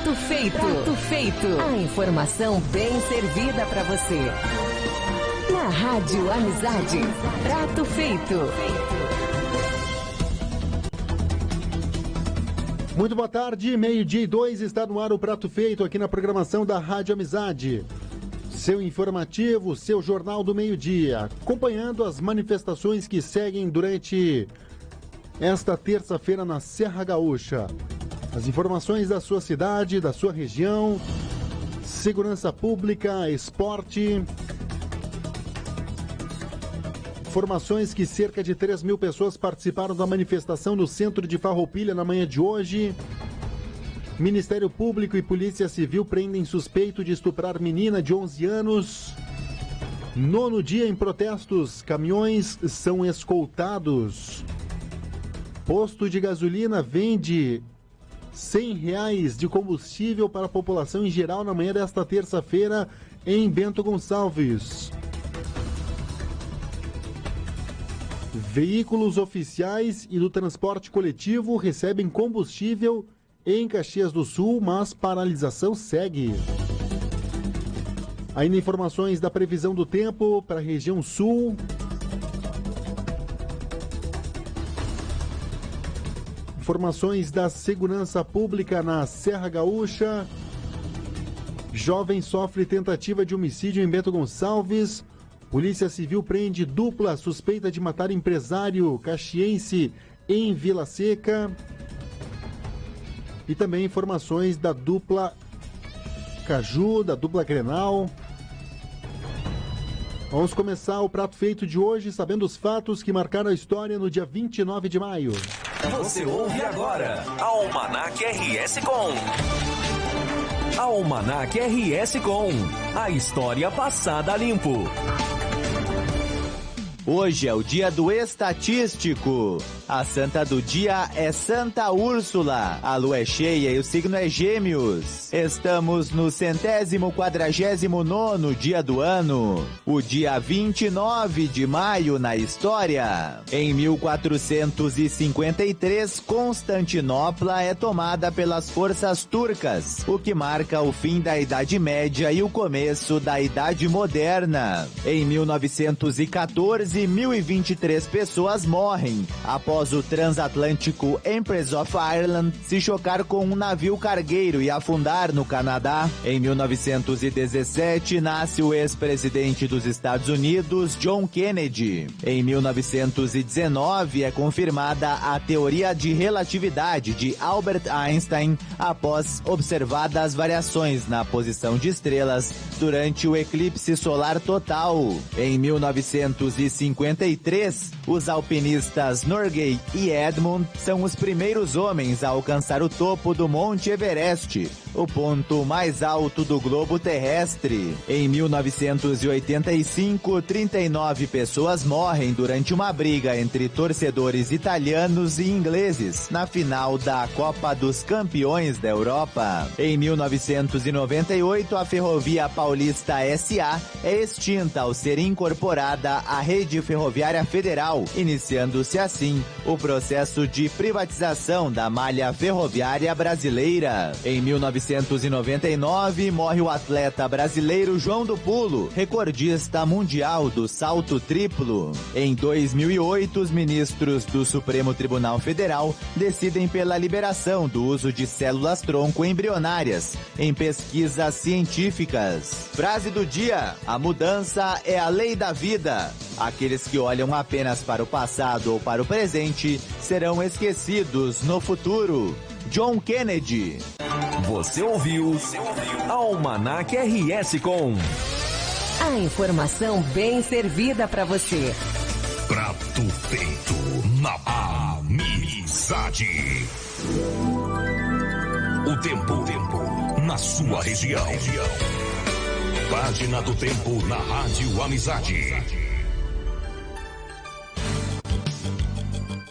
Prato feito. Prato feito. A informação bem servida para você. Na Rádio Amizade. Prato feito. Muito boa tarde, 12:02, está no ar o Prato Feito aqui na programação da Rádio Amizade. Seu informativo, seu jornal do meio-dia, acompanhando as manifestações que seguem durante esta terça-feira na Serra Gaúcha. As informações da sua cidade, da sua região, segurança pública, esporte. Informações que cerca de 3.000 pessoas participaram da manifestação no centro de Farroupilha na manhã de hoje. Ministério Público e Polícia Civil prendem suspeito de estuprar menina de 11 anos. 9º dia em protestos, caminhões são escoltados. Posto de gasolina vende R$100 de combustível para a população em geral na manhã desta terça-feira em Bento Gonçalves. Veículos oficiais e do transporte coletivo recebem combustível em Caxias do Sul, mas paralisação segue. Ainda informações da previsão do tempo para a região sul. Informações da segurança pública na Serra Gaúcha. Jovem sofre tentativa de homicídio em Bento Gonçalves. Polícia Civil prende dupla suspeita de matar empresário caxiense em Vila Seca. E também informações da dupla Caju, da dupla Grenal. Vamos começar o Prato Feito de hoje sabendo os fatos que marcaram a história no dia 29 de maio. Você ouve agora Almanac RS Com. Almanac RS Com. A história passada limpo. Hoje é o dia do estatístico. A santa do dia é Santa Úrsula. A lua é cheia e o signo é Gêmeos. Estamos no 149º dia do ano. O dia 29 de maio na história. Em 1453, Constantinopla é tomada pelas forças turcas, o que marca o fim da Idade Média e o começo da Idade Moderna. Em 1914, 1.023 pessoas morrem após o transatlântico Empress of Ireland se chocar com um navio cargueiro e afundar no Canadá. Em 1917, nasce o ex-presidente dos Estados Unidos, John Kennedy. Em 1919, é confirmada a teoria de relatividade de Albert Einstein após observadas variações na posição de estrelas durante o eclipse solar total. Em 1953, os alpinistas Norgay e Edmund são os primeiros homens a alcançar o topo do Monte Everest, o ponto mais alto do globo terrestre. Em 1985, 39 pessoas morrem durante uma briga entre torcedores italianos e ingleses na final da Copa dos Campeões da Europa. Em 1998, a Ferrovia Paulista S.A. é extinta ao ser incorporada à Rede Ferroviária Federal, iniciando-se assim o processo de privatização da malha ferroviária brasileira. Em 1999, morre o atleta brasileiro João do Pulo, recordista mundial do salto triplo. Em 2008, os ministros do Supremo Tribunal Federal decidem pela liberação do uso de células-tronco embrionárias em pesquisas científicas. Frase do dia: a mudança é a lei da vida. Aqueles que olham apenas para o passado ou para o presente serão esquecidos no futuro. John Kennedy. Você ouviu Almanac RS Com. A informação bem servida para você. Prato Feito na Amizade. O tempo na sua região. Página do tempo na Rádio Amizade.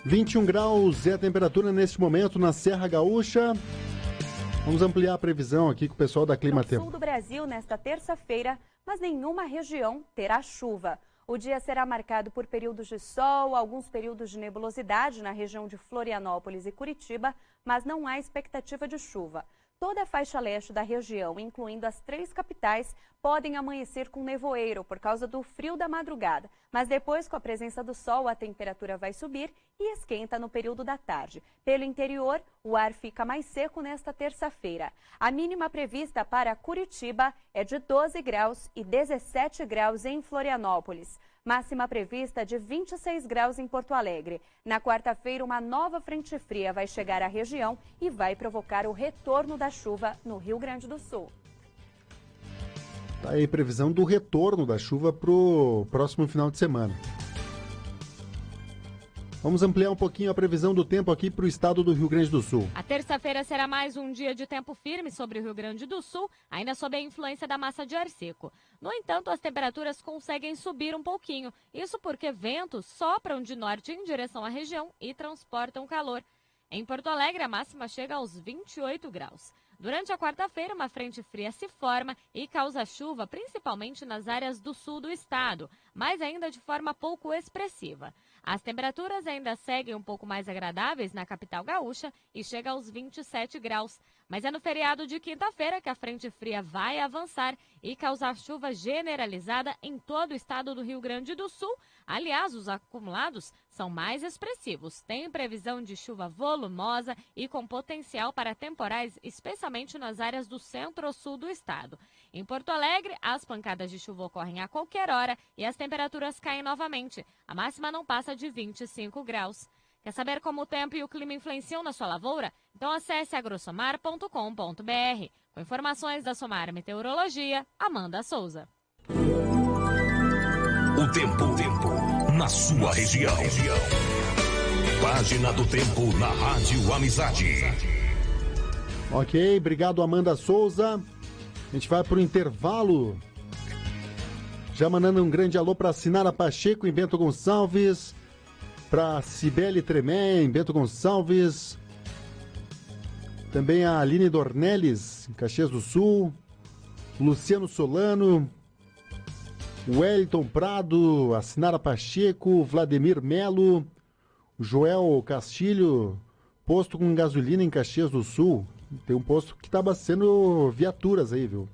21 graus é a temperatura neste momento na Serra Gaúcha. Vamos ampliar a previsão aqui com o pessoal da Climatempo. No sul do Brasil, nesta terça-feira, mas nenhuma região terá chuva. O dia será marcado por períodos de sol, alguns períodos de nebulosidade na região de Florianópolis e Curitiba, mas não há expectativa de chuva. Toda a faixa leste da região, incluindo as 3 capitais, podem amanhecer com nevoeiro por causa do frio da madrugada. Mas depois, com a presença do sol, a temperatura vai subir e esquenta no período da tarde. Pelo interior, o ar fica mais seco nesta terça-feira. A mínima prevista para Curitiba é de 12 graus e 17 graus em Florianópolis. Máxima prevista de 26 graus em Porto Alegre. Na quarta-feira, uma nova frente fria vai chegar à região e vai provocar o retorno da chuva no Rio Grande do Sul. Tá aí previsão do retorno da chuva para o próximo final de semana. Vamos ampliar um pouquinho a previsão do tempo aqui para o estado do Rio Grande do Sul. A terça-feira será mais um dia de tempo firme sobre o Rio Grande do Sul, ainda sob a influência da massa de ar seco. No entanto, as temperaturas conseguem subir um pouquinho. Isso porque ventos sopram de norte em direção à região e transportam calor. Em Porto Alegre, a máxima chega aos 28 graus. Durante a quarta-feira, uma frente fria se forma e causa chuva, principalmente nas áreas do sul do estado, mas ainda de forma pouco expressiva. As temperaturas ainda seguem um pouco mais agradáveis na capital gaúcha e chega aos 27 graus. Mas é no feriado de quinta-feira que a frente fria vai avançar e causar chuva generalizada em todo o estado do Rio Grande do Sul. Aliás, os acumulados são mais expressivos. Tem previsão de chuva volumosa e com potencial para temporais, especialmente nas áreas do centro-sul do estado. Em Porto Alegre, as pancadas de chuva ocorrem a qualquer hora e as temperaturas caem novamente. A máxima não passa de 25 graus. Quer saber como o tempo e o clima influenciam na sua lavoura? Então acesse agrosomar.com.br. Com informações da Somar Meteorologia, Amanda Souza. O tempo na sua região. Página do tempo na Rádio Amizade. Ok, obrigado Amanda Souza. A gente vai para o intervalo. Já mandando um grande alô para Sinara Pacheco em Bento Gonçalves. Para Cibele Tremé, em Bento Gonçalves. Também a Aline Dornelles, em Caxias do Sul. Luciano Solano. Wellington Prado, a Sinara Pacheco, Vladimir Melo. Joel Castilho, posto com gasolina em Caxias do Sul. Tem um posto que está abastecendo viaturas aí, viu?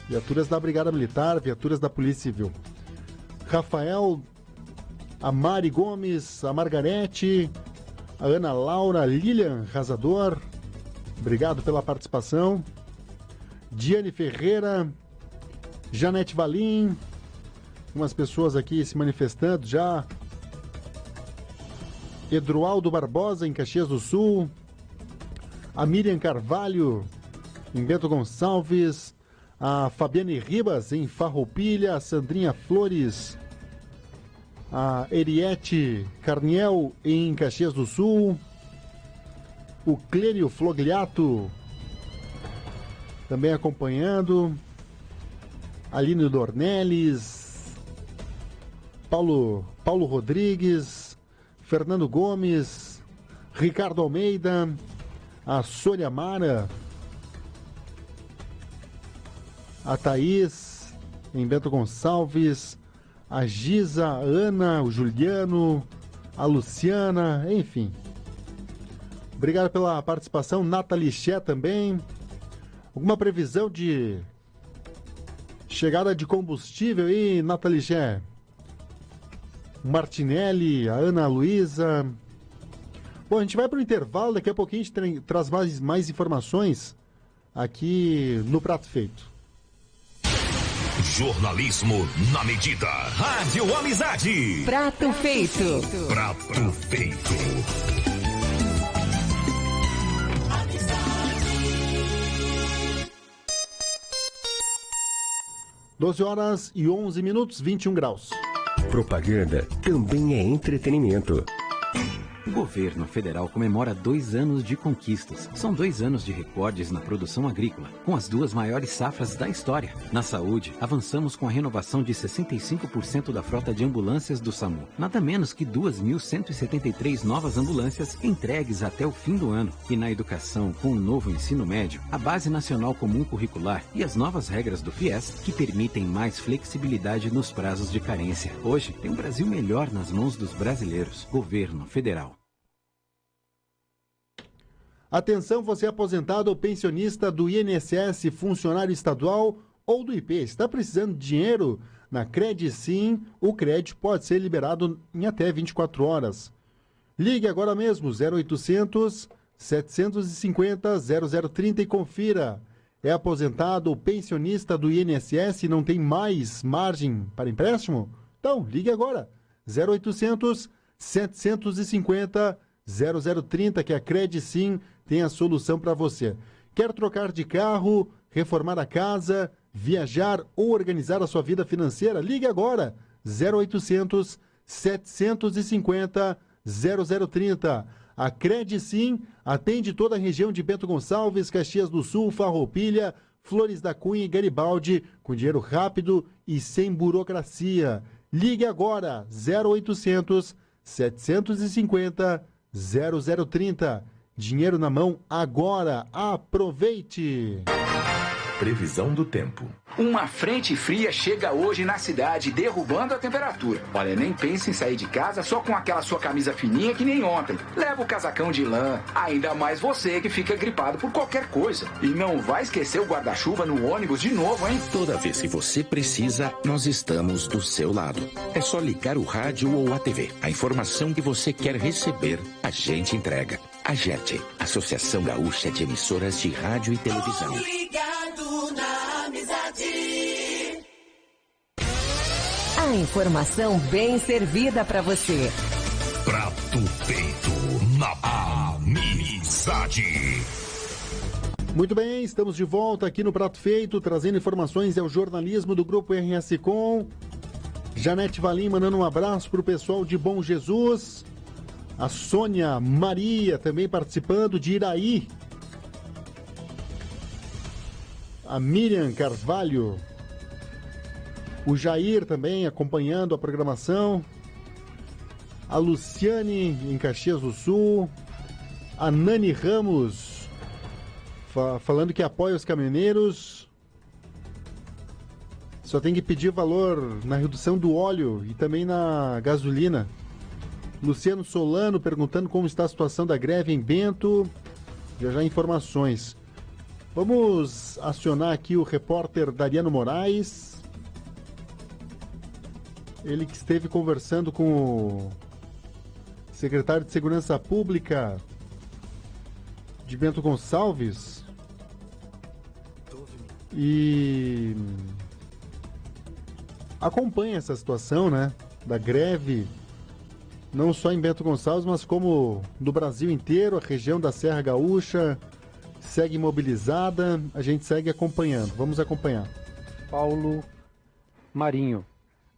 Viaturas da Brigada Militar, viaturas da Polícia Civil. Rafael, a Mari Gomes, a Margarete, a Ana Laura, Lilian Razador, obrigado pela participação. Diane Ferreira, Janete Valim, umas pessoas aqui se manifestando já. Eduardo Barbosa, em Caxias do Sul. A Miriam Carvalho, em Bento Gonçalves. A Fabiane Ribas, em Farroupilha. A Sandrinha Flores. A Eriette Carniel, em Caxias do Sul. O Clênio Flogliato, também acompanhando. Aline Dornelles. Paulo Rodrigues. Fernando Gomes. Ricardo Almeida. A Sônia Mara. A Thaís, em Bento Gonçalves. A Giza, a Ana, o Juliano, a Luciana, enfim. Obrigado pela participação. Nathalie Ché também. Alguma previsão de chegada de combustível aí, Nathalie Ché? Martinelli, a Ana Luísa. Bom, a gente vai para o intervalo. Daqui a pouquinho a gente traz mais informações aqui no Prato Feito. Jornalismo na medida. Rádio Amizade. Prato Feito. Prato Feito. 12h11, 21 graus. Propaganda também é entretenimento. O governo federal comemora 2 anos de conquistas. São 2 anos de recordes na produção agrícola, com as 2 maiores safras da história. Na saúde, avançamos com a renovação de 65% da frota de ambulâncias do SAMU. Nada menos que 2.173 novas ambulâncias entregues até o fim do ano. E na educação, com o novo ensino médio, a Base Nacional Comum Curricular e as novas regras do FIES, que permitem mais flexibilidade nos prazos de carência. Hoje, tem um Brasil melhor nas mãos dos brasileiros. Governo Federal. Atenção, você é aposentado ou pensionista do INSS, funcionário estadual ou do IP. Está precisando de dinheiro? Na Credsim, o crédito pode ser liberado em até 24 horas. Ligue agora mesmo, 0800 750 0030 e confira. É aposentado ou pensionista do INSS e não tem mais margem para empréstimo? Então, ligue agora, 0800 750 0030, que a Credsim tem a solução para você. Quer trocar de carro, reformar a casa, viajar ou organizar a sua vida financeira? Ligue agora, 0800 750 0030. A Credsim atende toda a região de Bento Gonçalves, Caxias do Sul, Farroupilha, Flores da Cunha e Garibaldi, com dinheiro rápido e sem burocracia. Ligue agora, 0800 750 0030. Dinheiro na mão agora. Aproveite! Previsão do tempo. Uma frente fria chega hoje na cidade, derrubando a temperatura. Olha, nem pense em sair de casa só com aquela sua camisa fininha que nem ontem. Leva o casacão de lã, ainda mais você que fica gripado por qualquer coisa. E não vai esquecer o guarda-chuva no ônibus de novo, hein? Toda vez que você precisa, nós estamos do seu lado. É só ligar o rádio ou a TV. A informação que você quer receber, a gente entrega. A GET, Associação Gaúcha de Emissoras de Rádio e Televisão. Na amizade. A informação bem servida para você. Prato feito na amizade. Muito bem, estamos de volta aqui no Prato Feito, trazendo informações, é o jornalismo do Grupo RS Com. Janete Valim mandando um abraço para o pessoal de Bom Jesus. A Sônia Maria também participando, de Iraí. A Miriam Carvalho. O Jair também acompanhando a programação. A Luciane em Caxias do Sul. A Nani Ramos falando que apoia os caminhoneiros. Só tem que pedir valor na redução do óleo e também na gasolina. Luciano Solano perguntando como está a situação da greve em Bento. Já informações. Vamos acionar aqui o repórter Dariano Moraes. Ele que esteve conversando com o secretário de Segurança Pública de Bento Gonçalves. E acompanha essa situação, né? Da greve. Não só em Bento Gonçalves, mas como no Brasil inteiro, a região da Serra Gaúcha segue mobilizada, a gente segue acompanhando. Vamos acompanhar. Paulo Marinho.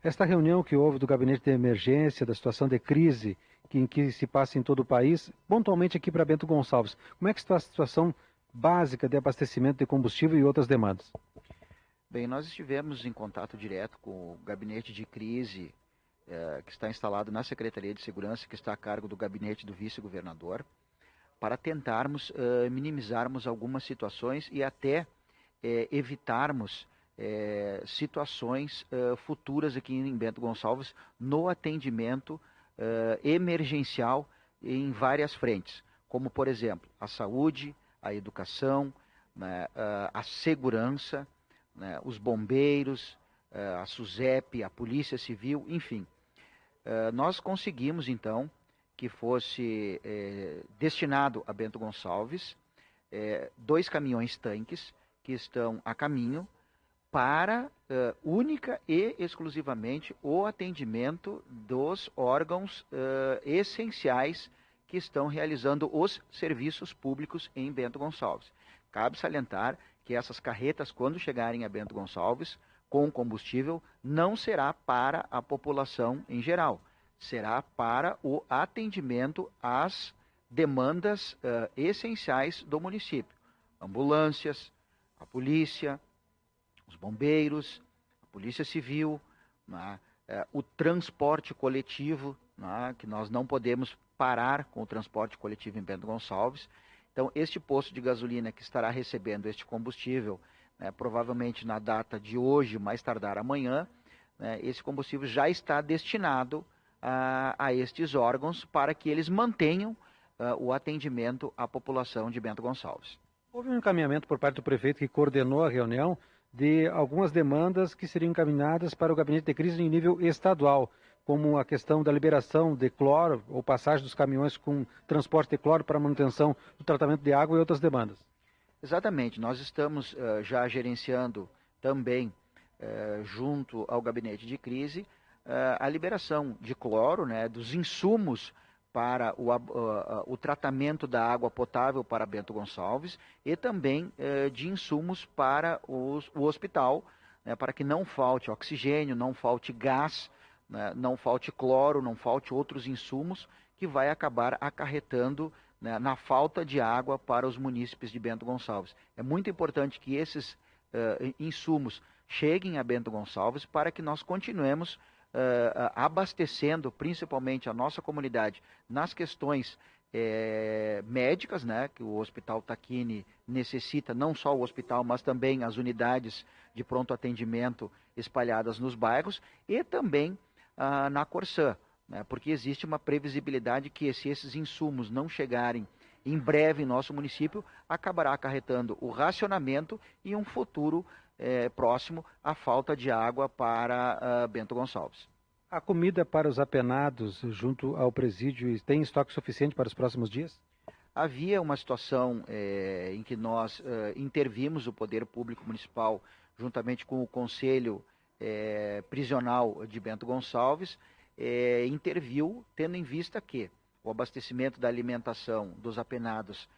Esta reunião que houve do Gabinete de Emergência, da situação de crise que se passa em todo o país, pontualmente aqui para Bento Gonçalves, como é que está a situação básica de abastecimento de combustível e outras demandas? Bem, nós estivemos em contato direto com o Gabinete de Crise, que está instalado na Secretaria de Segurança, que está a cargo do gabinete do vice-governador, para tentarmos minimizarmos algumas situações e até evitarmos situações futuras aqui em Bento Gonçalves no atendimento emergencial em várias frentes, como, por exemplo, a saúde, a educação, né, a segurança, né, os bombeiros, a SUSEP, a Polícia Civil, enfim. Nós conseguimos, então, que fosse destinado a Bento Gonçalves 2 caminhões-tanques que estão a caminho para única e exclusivamente o atendimento dos órgãos essenciais que estão realizando os serviços públicos em Bento Gonçalves. Cabe salientar que essas carretas, quando chegarem a Bento Gonçalves, com combustível, não será para a população em geral, será para o atendimento às demandas essenciais do município. Ambulâncias, a polícia, os bombeiros, a Polícia Civil, né, o transporte coletivo, né, que nós não podemos parar com o transporte coletivo em Bento Gonçalves. Então, este posto de gasolina que estará recebendo este combustível, provavelmente na data de hoje, mais tardar amanhã, esse combustível já está destinado a estes órgãos para que eles mantenham o atendimento à população de Bento Gonçalves. Houve um encaminhamento por parte do prefeito que coordenou a reunião de algumas demandas que seriam encaminhadas para o gabinete de crise em nível estadual, como a questão da liberação de cloro ou passagem dos caminhões com transporte de cloro para manutenção do tratamento de água e outras demandas. Exatamente, nós estamos já gerenciando também, junto ao gabinete de crise, a liberação de cloro, né, dos insumos para o tratamento da água potável para Bento Gonçalves e também de insumos para o hospital, né, para que não falte oxigênio, não falte gás, né, não falte cloro, não falte outros insumos que vai acabar acarretando, né, na falta de água para os munícipes de Bento Gonçalves. É muito importante que esses insumos cheguem a Bento Gonçalves para que nós continuemos abastecendo principalmente a nossa comunidade nas questões médicas, né, que o Hospital Tacchini necessita, não só o hospital, mas também as unidades de pronto atendimento espalhadas nos bairros e também na Corsã, né, porque existe uma previsibilidade que se esses insumos não chegarem em breve em nosso município, acabará acarretando o racionamento e um futuro próximo à falta de água para Bento Gonçalves. A comida para os apenados junto ao presídio tem estoque suficiente para os próximos dias? Havia uma situação em que nós intervimos, o Poder Público Municipal, juntamente com o Conselho Prisional de Bento Gonçalves, interviu tendo em vista que o abastecimento da alimentação dos apenados,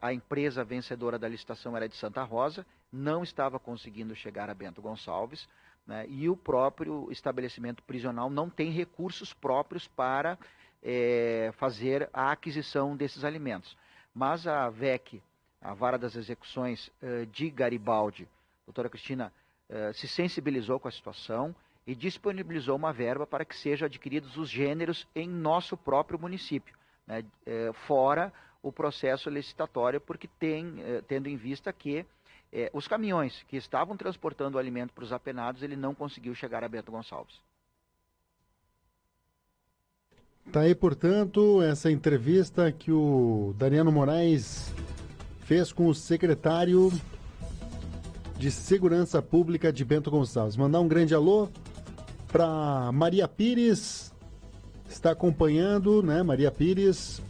a empresa vencedora da licitação era de Santa Rosa, não estava conseguindo chegar a Bento Gonçalves, né, e o próprio estabelecimento prisional não tem recursos próprios para fazer a aquisição desses alimentos. Mas a VEC, a Vara das Execuções de Garibaldi, doutora Cristina, se sensibilizou com a situação e disponibilizou uma verba para que sejam adquiridos os gêneros em nosso próprio município, né, fora o processo licitatório, porque tendo em vista que os caminhões que estavam transportando o alimento para os apenados, ele não conseguiu chegar a Bento Gonçalves. Tá aí, portanto, essa entrevista que o Dariano Moraes fez com o secretário de Segurança Pública de Bento Gonçalves. Mandar um grande alô para Maria Pires, está acompanhando, né, Maria Pires.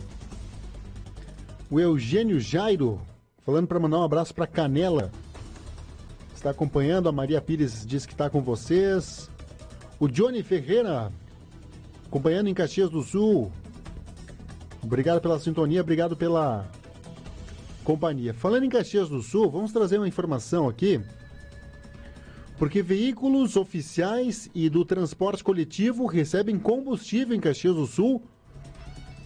O Eugênio Jairo, falando para mandar um abraço para Canela, está acompanhando. A Maria Pires diz que está com vocês. O Johnny Ferreira, acompanhando em Caxias do Sul. Obrigado pela sintonia, obrigado pela companhia. Falando em Caxias do Sul, vamos trazer uma informação aqui, porque veículos oficiais e do transporte coletivo recebem combustível em Caxias do Sul,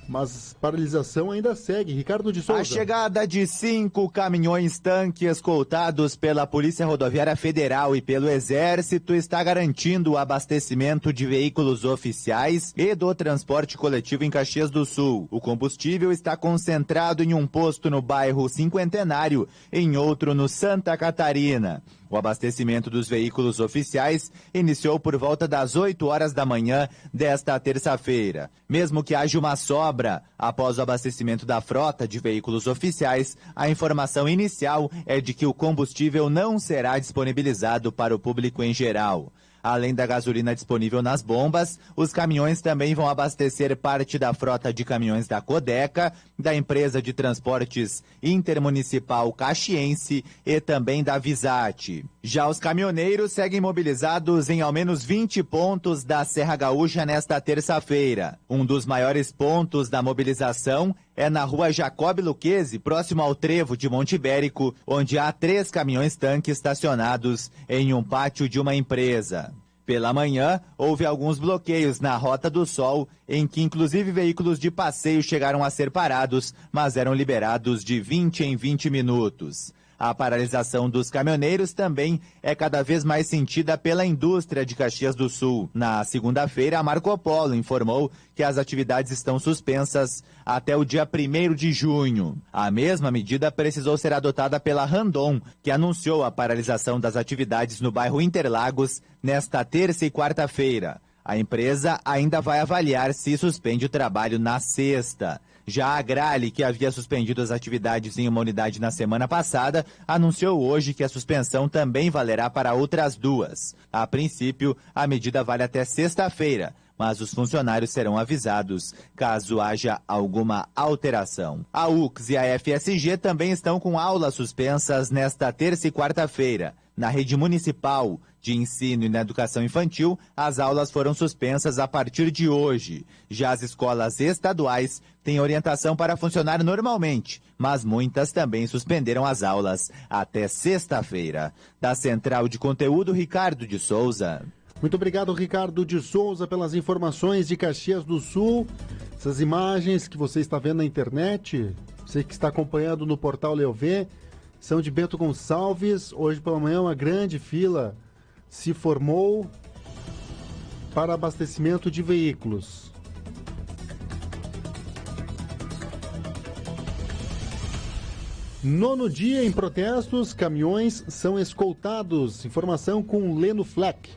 mas paralisação ainda segue. Ricardo de Souza. A chegada de 5 caminhões-tanque escoltados pela Polícia Rodoviária Federal e pelo Exército está garantindo o abastecimento de veículos oficiais e do transporte coletivo em Caxias do Sul. O combustível está concentrado em um posto no bairro Cinquentenário, em outro no Santa Catarina. O abastecimento dos veículos oficiais iniciou por volta das 8 horas da manhã desta terça-feira. Mesmo que haja uma sobra após o abastecimento da frota de veículos oficiais, a informação inicial é de que o combustível não será disponibilizado para o público em geral. Além da gasolina disponível nas bombas, os caminhões também vão abastecer parte da frota de caminhões da Codeca, da empresa de transportes intermunicipal Caxiense e também da Visat. Já os caminhoneiros seguem mobilizados em ao menos 20 pontos da Serra Gaúcha nesta terça-feira. Um dos maiores pontos da mobilização é na rua Jacob Luquezzi, próximo ao trevo de Monte Ibérico, onde há 3 caminhões-tanque estacionados em um pátio de uma empresa. Pela manhã, houve alguns bloqueios na Rota do Sol, em que inclusive veículos de passeio chegaram a ser parados, mas eram liberados de 20 em 20 minutos. A paralisação dos caminhoneiros também é cada vez mais sentida pela indústria de Caxias do Sul. Na segunda-feira, a Marco Polo informou que as atividades estão suspensas até o dia 1º de junho. A mesma medida precisou ser adotada pela Randon, que anunciou a paralisação das atividades no bairro Interlagos nesta terça e quarta-feira. A empresa ainda vai avaliar se suspende o trabalho na sexta. Já a Agrale, que havia suspendido as atividades em uma unidade na semana passada, anunciou hoje que a suspensão também valerá para outras 2. A princípio, a medida vale até sexta-feira, mas os funcionários serão avisados caso haja alguma alteração. A UX e a FSG também estão com aulas suspensas nesta terça e quarta-feira. Na rede municipal de ensino e na educação infantil, as aulas foram suspensas a partir de hoje. Já as escolas estaduais têm orientação para funcionar normalmente, mas muitas também suspenderam as aulas até sexta-feira. Da Central de Conteúdo, Ricardo de Souza. Muito obrigado, Ricardo de Souza, pelas informações de Caxias do Sul. Essas imagens que você está vendo na internet, você que está acompanhando no portal Leovê, são de Bento Gonçalves. Hoje pela manhã uma grande fila se formou para abastecimento de veículos. Nono dia em protestos, caminhões são escoltados. Informação com Leno Fleck.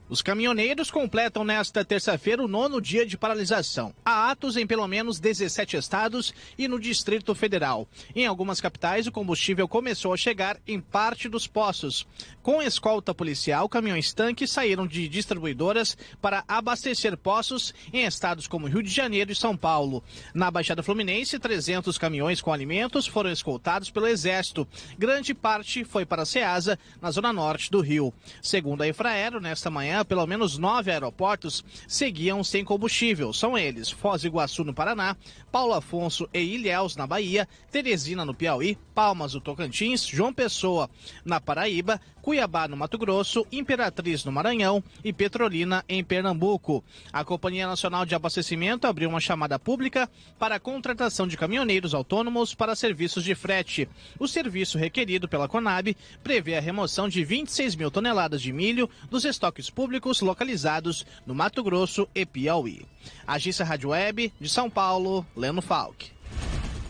Os caminhoneiros completam nesta terça-feira o 9º dia de paralisação. Há atos em pelo menos 17 estados e no Distrito Federal. Em algumas capitais, o combustível começou a chegar em parte dos postos. Com escolta policial, caminhões-tanques saíram de distribuidoras para abastecer postos em estados como Rio de Janeiro e São Paulo. Na Baixada Fluminense, 300 caminhões com alimentos foram escoltados pelo Exército. Grande parte foi para a Ceasa, na zona norte do Rio. Segundo a Infraero, nesta manhã, pelo menos 9 aeroportos seguiam sem combustível. São eles: Foz do Iguaçu, no Paraná, Paulo Afonso e Ilhéus, na Bahia, Teresina, no Piauí, Palmas, no Tocantins, João Pessoa, na Paraíba, Cuiabá, no Mato Grosso, Imperatriz, no Maranhão e Petrolina, em Pernambuco. A Companhia Nacional de Abastecimento abriu uma chamada pública para a contratação de caminhoneiros autônomos para serviços de frete. O serviço requerido pela Conab prevê a remoção de 26 mil toneladas de milho dos estoques públicos localizados no Mato Grosso e Piauí. Agência Rádio Web de São Paulo, Leno Falck.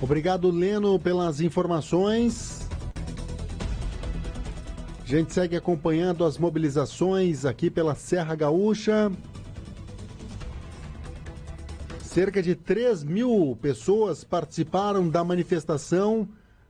Obrigado, Leno, pelas informações. A gente segue acompanhando as mobilizações aqui pela Serra Gaúcha. Cerca de 3.000 pessoas participaram da manifestação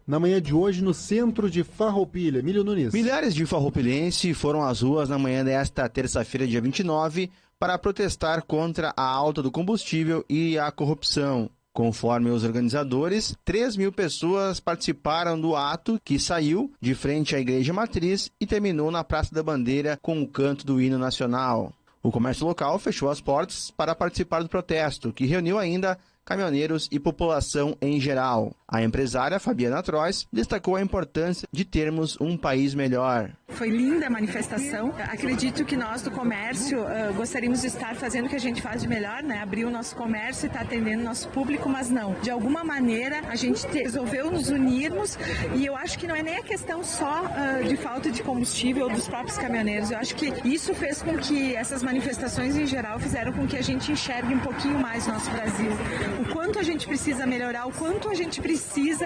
na manhã de hoje no centro de Farroupilha. Emílio Nunes. Milhares de farroupilhenses foram às ruas na manhã desta terça-feira, dia 29, para protestar contra a alta do combustível e a corrupção. Conforme os organizadores, 3.000 pessoas participaram do ato, que saiu de frente à Igreja Matriz e terminou na Praça da Bandeira com o canto do hino nacional. O comércio local fechou as portas para participar do protesto, que reuniu ainda caminhoneiros e população em geral. A empresária Fabiana Trois destacou a importância de termos um país melhor. Foi linda a manifestação. Acredito que nós do comércio gostaríamos de estar fazendo o que a gente faz de melhor, né? Abrir o nosso comércio e estar atendendo o nosso público, mas não. De alguma maneira a gente resolveu nos unirmos, e eu acho que não é nem a questão só de falta de combustível dos próprios caminhoneiros. Eu acho que isso fez com que essas manifestações em geral fizeram com que a gente enxergue um pouquinho mais o nosso Brasil. O quanto a gente precisa melhorar, o quanto a gente precisa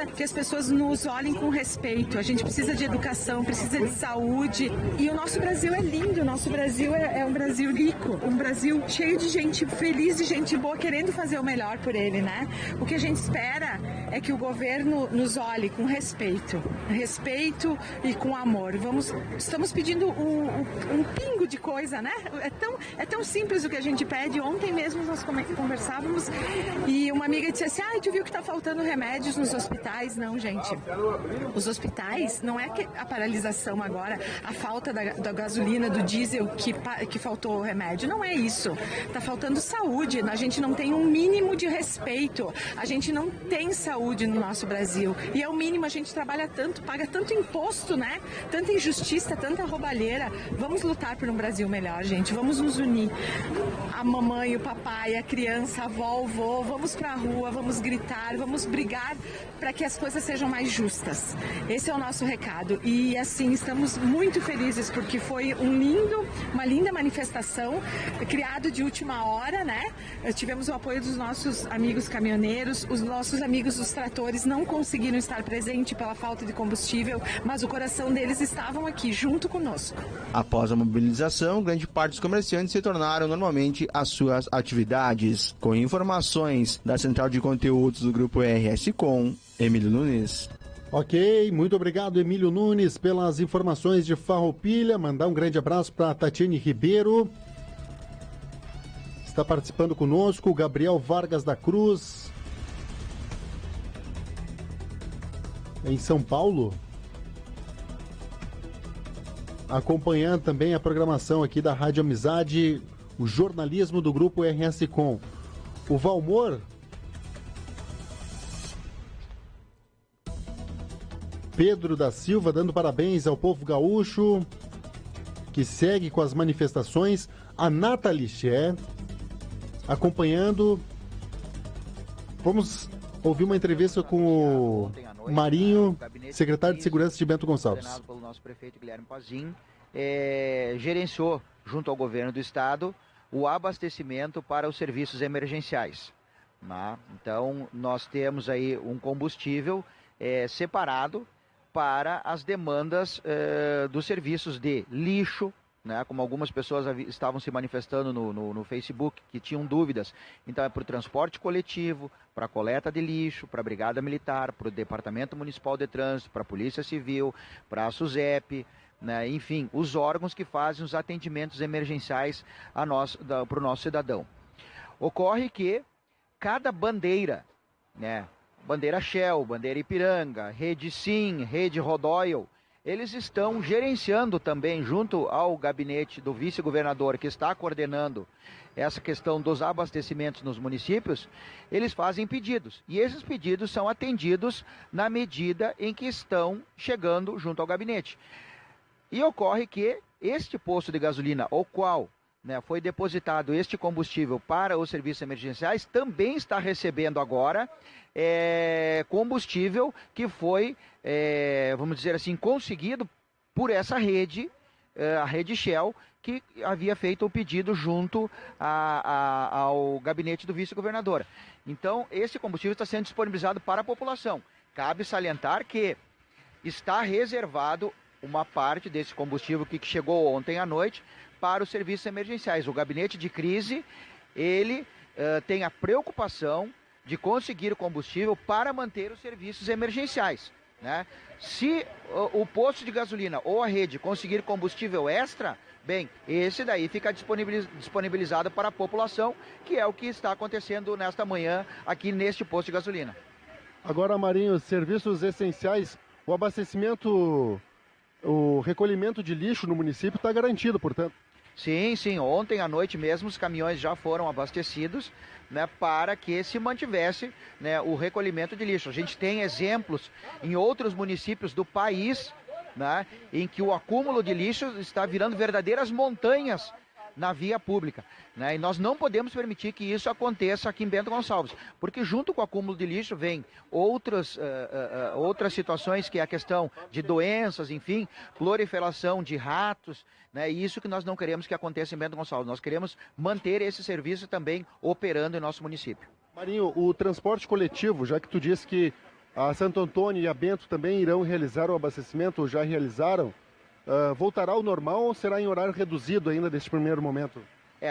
que as pessoas nos olhem com respeito. A gente precisa de educação, precisa de saúde. E o nosso Brasil é lindo, o nosso Brasil é um Brasil rico, um Brasil cheio de gente feliz, de gente boa, querendo fazer o melhor por ele, né? O que a gente espera é que o governo nos olhe com respeito e com amor. Estamos pedindo um pingo de coisa, né? É tão simples o que a gente pede. Ontem mesmo nós conversávamos e uma amiga disse assim: tu viu que está faltando remédios nos hospitais? Não, gente. Os hospitais, não é que a paralisação agora, a falta da gasolina, do diesel que faltou remédio. Não é isso. Está faltando saúde. A gente não tem um mínimo de respeito. A gente não tem saúde no nosso Brasil. E é o mínimo. A gente trabalha tanto, paga tanto imposto, né? Tanta injustiça, tanta roubalheira. Vamos lutar por um Brasil melhor, gente. Vamos nos unir. A mamãe, o papai, a criança, a avó, o vô. Vamos pra rua, vamos gritar, vamos brigar para que as coisas sejam mais justas. Esse é o nosso recado. E assim, estamos muito felizes porque foi uma linda manifestação, criado de última hora, né? Tivemos o apoio dos nossos amigos caminhoneiros, os nossos amigos tratores não conseguiram estar presentes pela falta de combustível, mas o coração deles estavam aqui, junto conosco. Após a mobilização, grande parte dos comerciantes retornaram normalmente às suas atividades. Com informações da Central de Conteúdos do Grupo RS Com, Emílio Nunes. Ok, muito obrigado, Emílio Nunes, pelas informações de Farroupilha. Mandar um grande abraço para Tatiane Ribeiro. Está participando conosco o Gabriel Vargas da Cruz, em São Paulo. Acompanhando também a programação aqui da Rádio Amizade, o jornalismo do Grupo RS Com. O Valmor Pedro da Silva dando parabéns ao povo gaúcho que segue com as manifestações. A Nathalie Ché acompanhando. Vamos ouvir uma entrevista com o Marinho, secretário de Segurança de Bento Gonçalves. Pelo nosso prefeito Guilherme Pazin, gerenciou junto ao governo do estado o abastecimento para os serviços emergenciais. Né? Então nós temos aí um combustível separado para as demandas dos serviços de lixo, né, como algumas pessoas estavam se manifestando no Facebook, que tinham dúvidas. Então é para o transporte coletivo, para a coleta de lixo, para a Brigada Militar, para o Departamento Municipal de Trânsito, para a Polícia Civil, para a SUSEP, né, enfim, os órgãos que fazem os atendimentos emergenciais para o nosso cidadão. Ocorre que cada bandeira, né, bandeira Shell, bandeira Ipiranga, Rede Sim, Rede Rodoil, eles estão gerenciando também, junto ao gabinete do vice-governador que está coordenando essa questão dos abastecimentos nos municípios, eles fazem pedidos. E esses pedidos são atendidos na medida em que estão chegando junto ao gabinete. E ocorre que este posto de gasolina, o qual foi depositado este combustível para os serviços emergenciais, também está recebendo agora combustível que foi, vamos dizer assim, conseguido por essa rede, a rede Shell, que havia feito o pedido junto ao gabinete do vice-governador. Então, esse combustível está sendo disponibilizado para a população. Cabe salientar que está reservado uma parte desse combustível que chegou ontem à noite para os serviços emergenciais. O gabinete de crise, ele tem a preocupação de conseguir o combustível para manter os serviços emergenciais, né? Se o posto de gasolina ou a rede conseguir combustível extra, bem, esse daí fica disponibilizado para a população, que é o que está acontecendo nesta manhã aqui neste posto de gasolina. Agora, Marinho, serviços essenciais, o abastecimento, o recolhimento de lixo no município está garantido, portanto. Sim, sim. Ontem à noite mesmo os caminhões já foram abastecidos, né, para que se mantivesse, né, o recolhimento de lixo. A gente tem exemplos em outros municípios do país, né, em que o acúmulo de lixo está virando verdadeiras montanhas na via pública, né? E nós não podemos permitir que isso aconteça aqui em Bento Gonçalves, porque junto com o acúmulo de lixo vem outras situações, que é a questão de doenças, enfim, proliferação de ratos, né? E isso que nós não queremos que aconteça em Bento Gonçalves. Nós queremos manter esse serviço também operando em nosso município. Marinho, o transporte coletivo, já que tu disse que a Santo Antônio e a Bento também irão realizar o abastecimento, ou já realizaram, voltará ao normal ou será em horário reduzido ainda neste primeiro momento?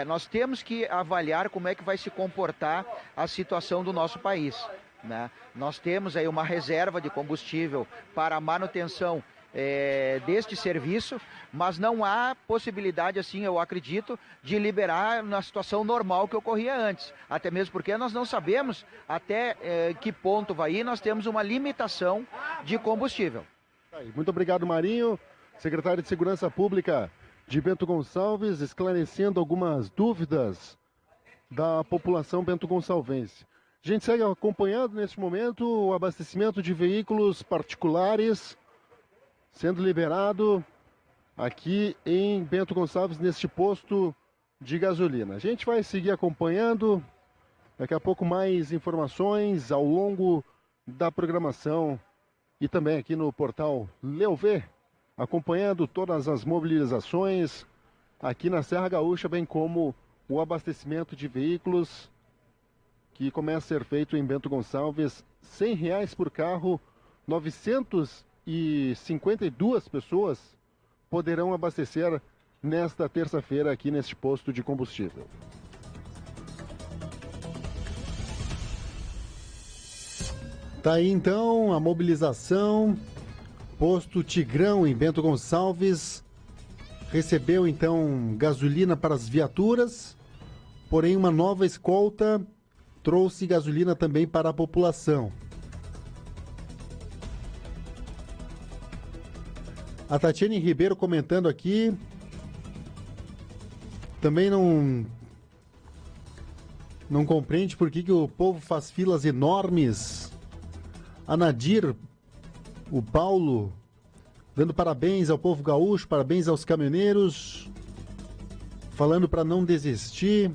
Nós temos que avaliar como é que vai se comportar a situação do nosso país, né? Nós temos aí uma reserva de combustível para a manutenção deste serviço, mas não há possibilidade, assim, eu acredito, de liberar na situação normal que ocorria antes. Até mesmo porque nós não sabemos até que ponto vai ir, nós temos uma limitação de combustível. Muito obrigado, Marinho. Secretário de Segurança Pública de Bento Gonçalves, esclarecendo algumas dúvidas da população bento-gonçalvense. A gente segue acompanhando neste momento o abastecimento de veículos particulares sendo liberado aqui em Bento Gonçalves, neste posto de gasolina. A gente vai seguir acompanhando, daqui a pouco mais informações ao longo da programação e também aqui no portal Leuver, acompanhando todas as mobilizações aqui na Serra Gaúcha, bem como o abastecimento de veículos que começa a ser feito em Bento Gonçalves R$100 por carro, 952 pessoas poderão abastecer nesta terça-feira aqui neste posto de combustível. Tá aí então a mobilização. Posto Tigrão em Bento Gonçalves recebeu então gasolina para as viaturas, porém uma nova escolta trouxe gasolina também para a população. A Tatiane Ribeiro comentando aqui, também não compreende por que o povo faz filas enormes. A Nadir, o Paulo, dando parabéns ao povo gaúcho, parabéns aos caminhoneiros, falando para não desistir.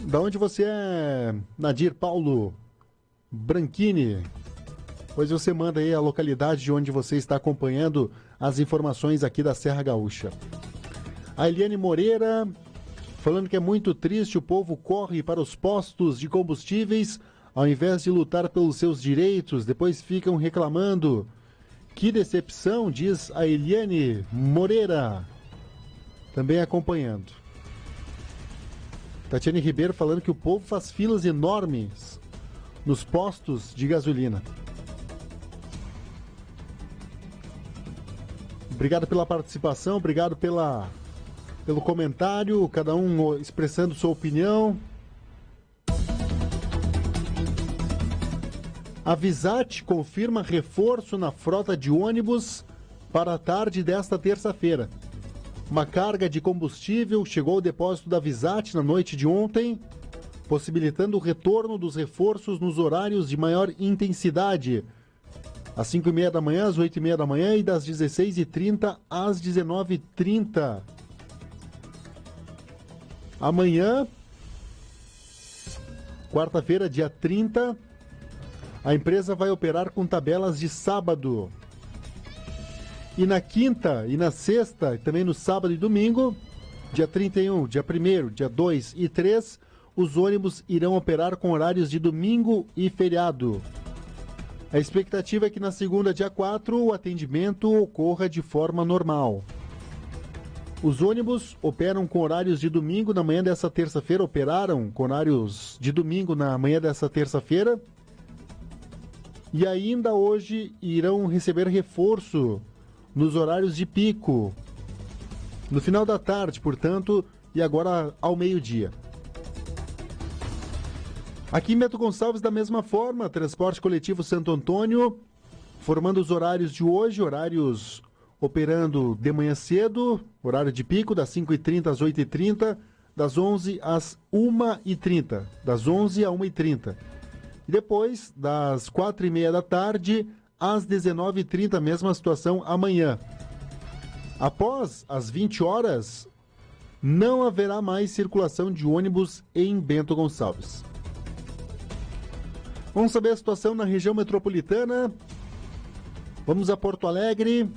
Da onde você é, Nadir Paulo Branchini? Pois você manda aí a localidade de onde você está acompanhando as informações aqui da Serra Gaúcha. A Eliane Moreira falando que é muito triste, o povo corre para os postos de combustíveis ao invés de lutar pelos seus direitos, depois ficam reclamando. Que decepção, diz a Eliane Moreira, também acompanhando. Tatiane Ribeiro falando que o povo faz filas enormes nos postos de gasolina. Obrigado pela participação, obrigado pelo comentário, cada um expressando sua opinião. A Visat confirma reforço na frota de ônibus para a tarde desta terça-feira. Uma carga de combustível chegou ao depósito da Visat na noite de ontem, possibilitando o retorno dos reforços nos horários de maior intensidade, às 5h30 da manhã, às 8h30 da manhã e das 16h30 às 19h30. Amanhã, quarta-feira, dia 30, a empresa vai operar com tabelas de sábado. E na quinta e na sexta, e também no sábado e domingo, dia 31, dia 1º, dia 2 e 3, os ônibus irão operar com horários de domingo e feriado. A expectativa é que na segunda, dia 4, o atendimento ocorra de forma normal. Os ônibus operam com horários de domingo na manhã dessa terça-feira, operaram com horários de domingo na manhã dessa terça-feira. E ainda hoje irão receber reforço nos horários de pico, no final da tarde, portanto, e agora ao meio-dia. Aqui em Bento Gonçalves, da mesma forma, Transporte Coletivo Santo Antônio, formando os horários de hoje, horários operando de manhã cedo, horário de pico, das 5h30 às 8h30, das 11 às 1h30, das 11 a 1h30. E depois, das 4h30 da tarde às 19h30, mesma situação amanhã. Após as 20 horas, não haverá mais circulação de ônibus em Bento Gonçalves. Vamos saber a situação na região metropolitana. Vamos a Porto Alegre.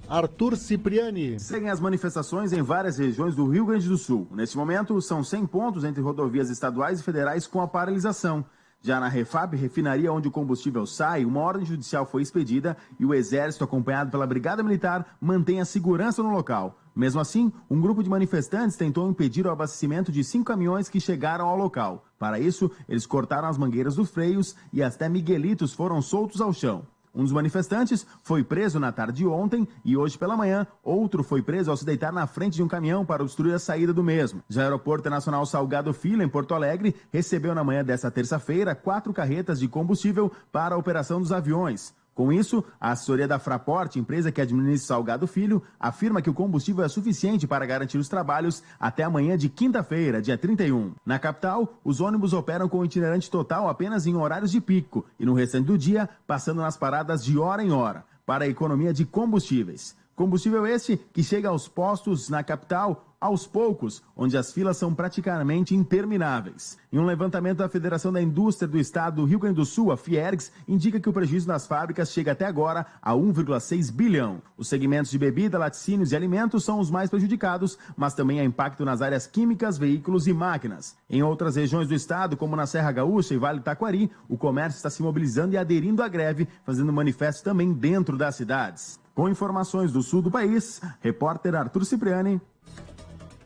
Arthur Cipriani. Seguem as manifestações em várias regiões do Rio Grande do Sul. Nesse momento, são 100 pontos entre rodovias estaduais e federais com a paralisação. Já na Refap, refinaria onde o combustível sai, uma ordem judicial foi expedida e o Exército, acompanhado pela Brigada Militar, mantém a segurança no local. Mesmo assim, um grupo de manifestantes tentou impedir o abastecimento de 5 caminhões que chegaram ao local. Para isso, eles cortaram as mangueiras dos freios e até miguelitos foram soltos ao chão. Um dos manifestantes foi preso na tarde de ontem e hoje pela manhã, outro foi preso ao se deitar na frente de um caminhão para obstruir a saída do mesmo. Já o Aeroporto Internacional Salgado Filho, em Porto Alegre, recebeu na manhã desta terça-feira 4 carretas de combustível para a operação dos aviões. Com isso, a assessoria da Fraport, empresa que administra Salgado Filho, afirma que o combustível é suficiente para garantir os trabalhos até amanhã de quinta-feira, dia 31. Na capital, os ônibus operam com itinerante total apenas em horários de pico e no restante do dia, passando nas paradas de hora em hora, para a economia de combustíveis. Combustível esse que chega aos postos na capital aos poucos, onde as filas são praticamente intermináveis. Em um levantamento da Federação da Indústria do Estado do Rio Grande do Sul, a Fiergs, indica que o prejuízo nas fábricas chega até agora a 1,6 bilhão. Os segmentos de bebida, laticínios e alimentos são os mais prejudicados, mas também há impacto nas áreas químicas, veículos e máquinas. Em outras regiões do estado, como na Serra Gaúcha e Vale do Taquari, o comércio está se mobilizando e aderindo à greve, fazendo manifestos também dentro das cidades. Com informações do sul do país, repórter Arthur Cipriani.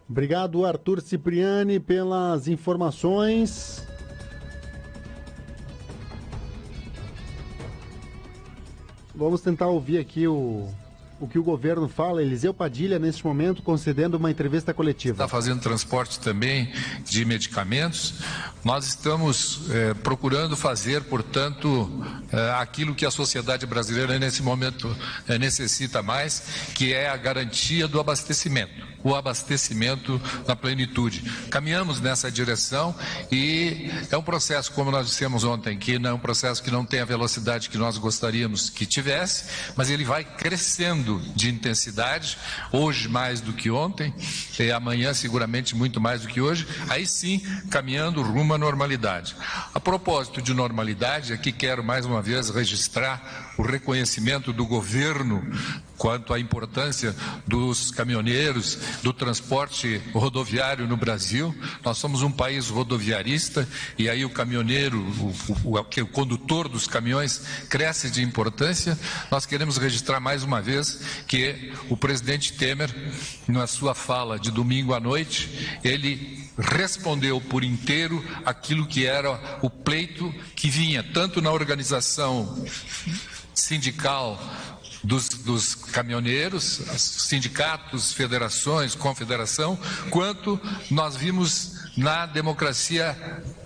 Obrigado, Arthur Cipriani, pelas informações. Vamos tentar ouvir aqui o que o governo fala. Eliseu Padilha, neste momento, concedendo uma entrevista coletiva. Está fazendo transporte também de medicamentos. Nós estamos procurando fazer, portanto, aquilo que a sociedade brasileira nesse momento necessita mais, que é a garantia do abastecimento. O abastecimento na plenitude. Caminhamos nessa direção e é um processo, como nós dissemos ontem, que não é um processo que não tem a velocidade que nós gostaríamos que tivesse, mas ele vai crescendo de intensidade, hoje mais do que ontem, e amanhã seguramente muito mais do que hoje, aí sim caminhando rumo à normalidade. A propósito de normalidade, aqui quero mais uma vez registrar o reconhecimento do governo quanto à importância dos caminhoneiros, do transporte rodoviário no Brasil. Nós somos um país rodoviarista e aí o caminhoneiro, o condutor dos caminhões cresce de importância. Nós queremos registrar mais uma vez que o presidente Temer, na sua fala de domingo à noite, ele respondeu por inteiro aquilo que era o pleito que vinha tanto na organização sindical dos caminhoneiros, sindicatos, federações, confederação, quanto nós vimos na democracia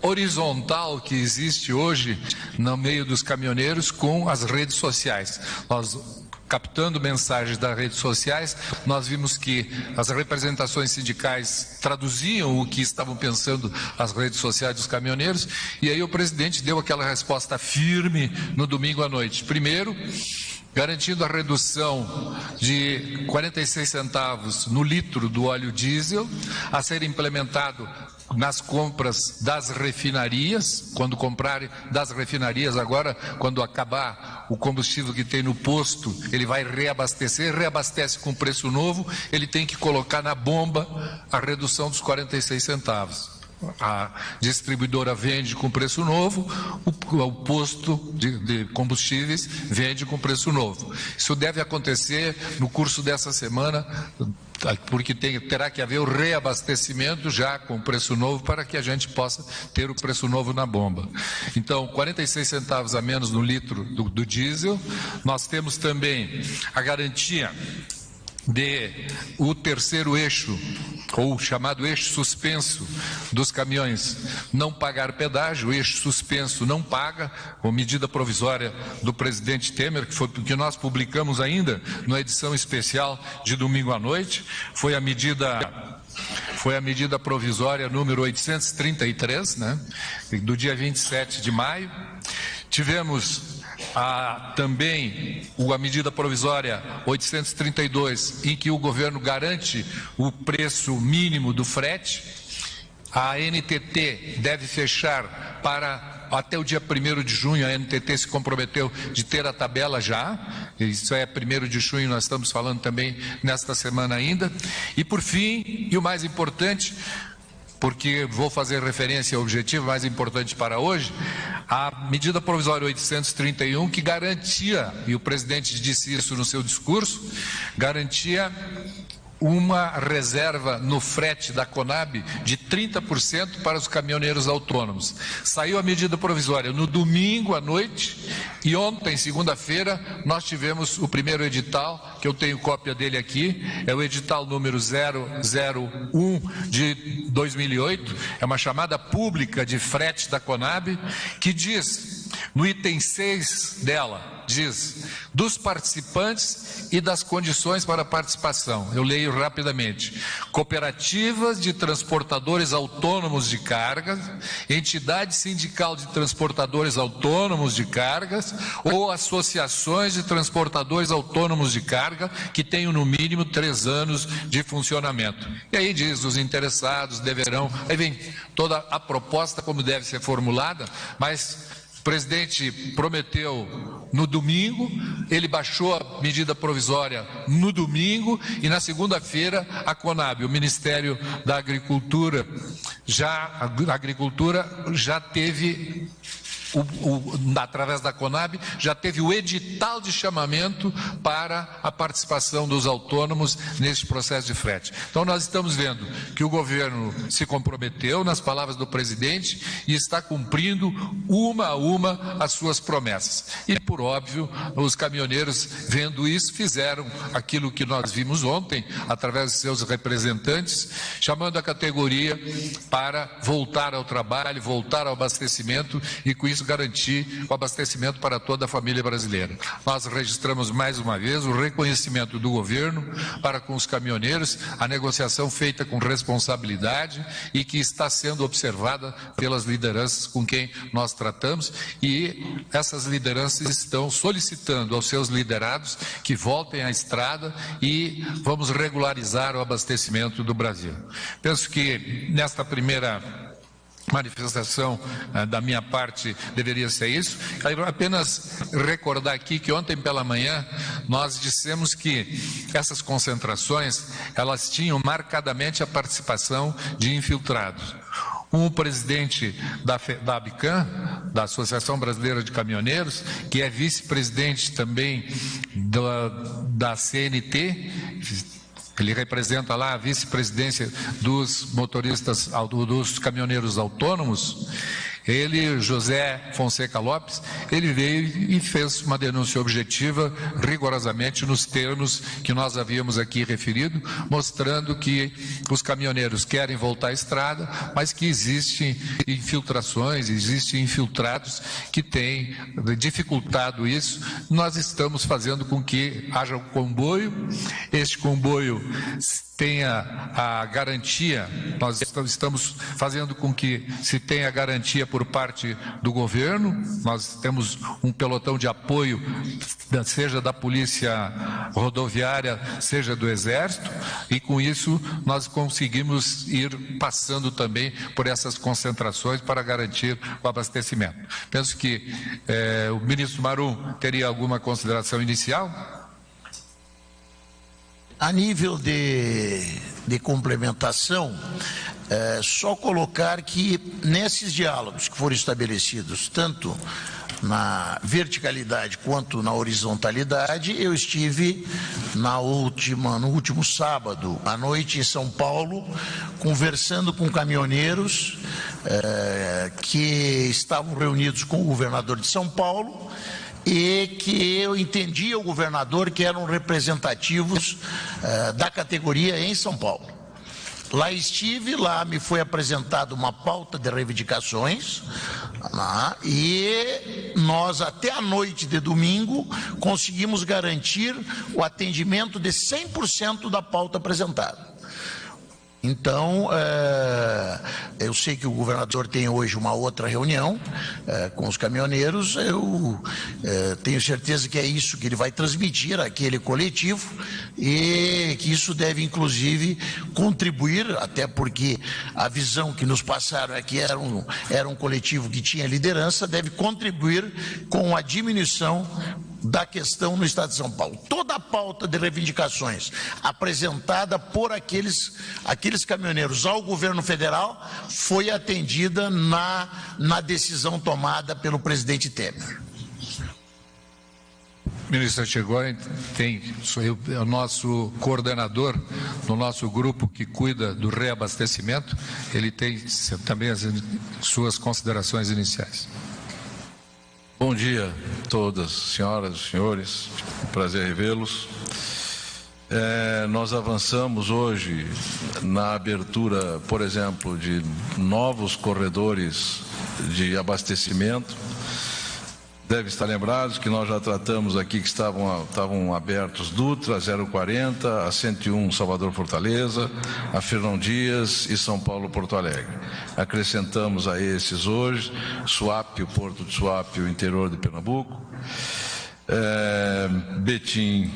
horizontal que existe hoje no meio dos caminhoneiros com as redes sociais. Nós, captando mensagens das redes sociais, nós vimos que as representações sindicais traduziam o que estavam pensando as redes sociais dos caminhoneiros, e aí o presidente deu aquela resposta firme no domingo à noite. Primeiro, garantindo a redução de 46 centavos no litro do óleo diesel, a ser implementado nas compras das refinarias, quando comprarem das refinarias agora, quando acabar o combustível que tem no posto, ele vai reabastece com preço novo, ele tem que colocar na bomba a redução dos 46 centavos. A distribuidora vende com preço novo, o posto de combustíveis vende com preço novo. Isso deve acontecer no curso dessa semana, porque terá que haver o reabastecimento já com preço novo para que a gente possa ter o preço novo na bomba. Então, 46 centavos a menos no litro do diesel. Nós temos também a garantia de o terceiro eixo, ou chamado eixo suspenso dos caminhões, não pagar pedágio. O eixo suspenso não paga, com medida provisória do presidente Temer, que foi que nós publicamos ainda na edição especial de domingo à noite, foi a medida provisória número 833, né, do dia 27 de maio. Tivemos também a medida provisória 832, em que o governo garante o preço mínimo do frete. A NTT deve fechar até o dia 1º de junho, a NTT se comprometeu de ter a tabela já, isso é 1º de junho, nós estamos falando também nesta semana ainda. E por fim, e o mais importante, porque vou fazer referência ao objetivo mais importante para hoje, a medida provisória 831, que garantia, e o presidente disse isso no seu discurso, garantia uma reserva no frete da Conab de 30% para os caminhoneiros autônomos. Saiu a medida provisória no domingo à noite e ontem, segunda-feira, nós tivemos o primeiro edital, que eu tenho cópia dele aqui, é o edital número 001 de 2008, é uma chamada pública de frete da Conab, que diz No item 6 dela, diz, dos participantes e das condições para participação. Eu leio rapidamente. Cooperativas de transportadores autônomos de cargas, entidade sindical de transportadores autônomos de cargas ou associações de transportadores autônomos de carga que tenham no mínimo 3 anos de funcionamento. E aí diz, os interessados deverão... Aí vem toda a proposta como deve ser formulada, mas o presidente prometeu no domingo, ele baixou a medida provisória no domingo e na segunda-feira a Conab, o Ministério da Agricultura, já teve... através da Conab, já teve o edital de chamamento para a participação dos autônomos neste processo de frete. Então nós estamos vendo que o governo se comprometeu, nas palavras do presidente, e está cumprindo uma a uma as suas promessas. E, por óbvio, os caminhoneiros, vendo isso, fizeram aquilo que nós vimos ontem, através de seus representantes, chamando a categoria para voltar ao trabalho, voltar ao abastecimento e, com isso, garantir o abastecimento para toda a família brasileira. Nós registramos mais uma vez o reconhecimento do governo para com os caminhoneiros, a negociação feita com responsabilidade e que está sendo observada pelas lideranças com quem nós tratamos, e essas lideranças estão solicitando aos seus liderados que voltem à estrada e vamos regularizar o abastecimento do Brasil. Penso que nesta primeira manifestação da minha parte deveria ser isso. Quero apenas recordar aqui que ontem pela manhã nós dissemos que essas concentrações, elas tinham marcadamente a participação de infiltrados. O presidente da ABICAM, da Associação Brasileira de Caminhoneiros, que é vice-presidente também da CNT, ele representa lá a vice-presidência dos motoristas, dos caminhoneiros autônomos. Ele, José Fonseca Lopes, ele veio e fez uma denúncia objetiva, rigorosamente nos termos que nós havíamos aqui referido, mostrando que os caminhoneiros querem voltar à estrada, mas que existem infiltrações, existem infiltrados que têm dificultado isso. Nós estamos fazendo com que haja um comboio, este comboio tenha a garantia, nós estamos fazendo com que se tenha garantia por parte do governo, nós temos um pelotão de apoio, seja da Polícia Rodoviária, seja do Exército, e com isso nós conseguimos ir passando também por essas concentrações para garantir o abastecimento. Penso que o ministro Marum teria alguma consideração inicial? A nível de complementação, só colocar que nesses diálogos que foram estabelecidos, tanto na verticalidade quanto na horizontalidade, eu estive no último sábado à noite em São Paulo, conversando com caminhoneiros que estavam reunidos com o governador de São Paulo, e que eu entendia o governador que eram representativos da categoria em São Paulo. Lá estive, lá me foi apresentada uma pauta de reivindicações, e nós até a noite de domingo conseguimos garantir o atendimento de 100% da pauta apresentada. Então, eu sei que o governador tem hoje uma outra reunião com os caminhoneiros, eu tenho certeza que é isso que ele vai transmitir àquele coletivo e que isso deve, inclusive, contribuir, até porque a visão que nos passaram é que era um coletivo que tinha liderança, deve contribuir com a diminuição da questão no Estado de São Paulo. Toda a pauta de reivindicações apresentada por aqueles caminhoneiros ao governo federal foi atendida na decisão tomada pelo presidente Temer. Ministro Chegói é o nosso coordenador no nosso grupo que cuida do reabastecimento. Ele tem também as suas considerações iniciais. Bom dia a todas, senhoras e senhores, prazer revê-los. Nós avançamos hoje na abertura, por exemplo, de novos corredores de abastecimento. Deve estar lembrados que nós já tratamos aqui que estavam abertos Dutra, 040, a 101 Salvador Fortaleza, a Fernão Dias e São Paulo Porto Alegre. Acrescentamos a esses hoje Suape, o Porto de Suape, o interior de Pernambuco, Betim,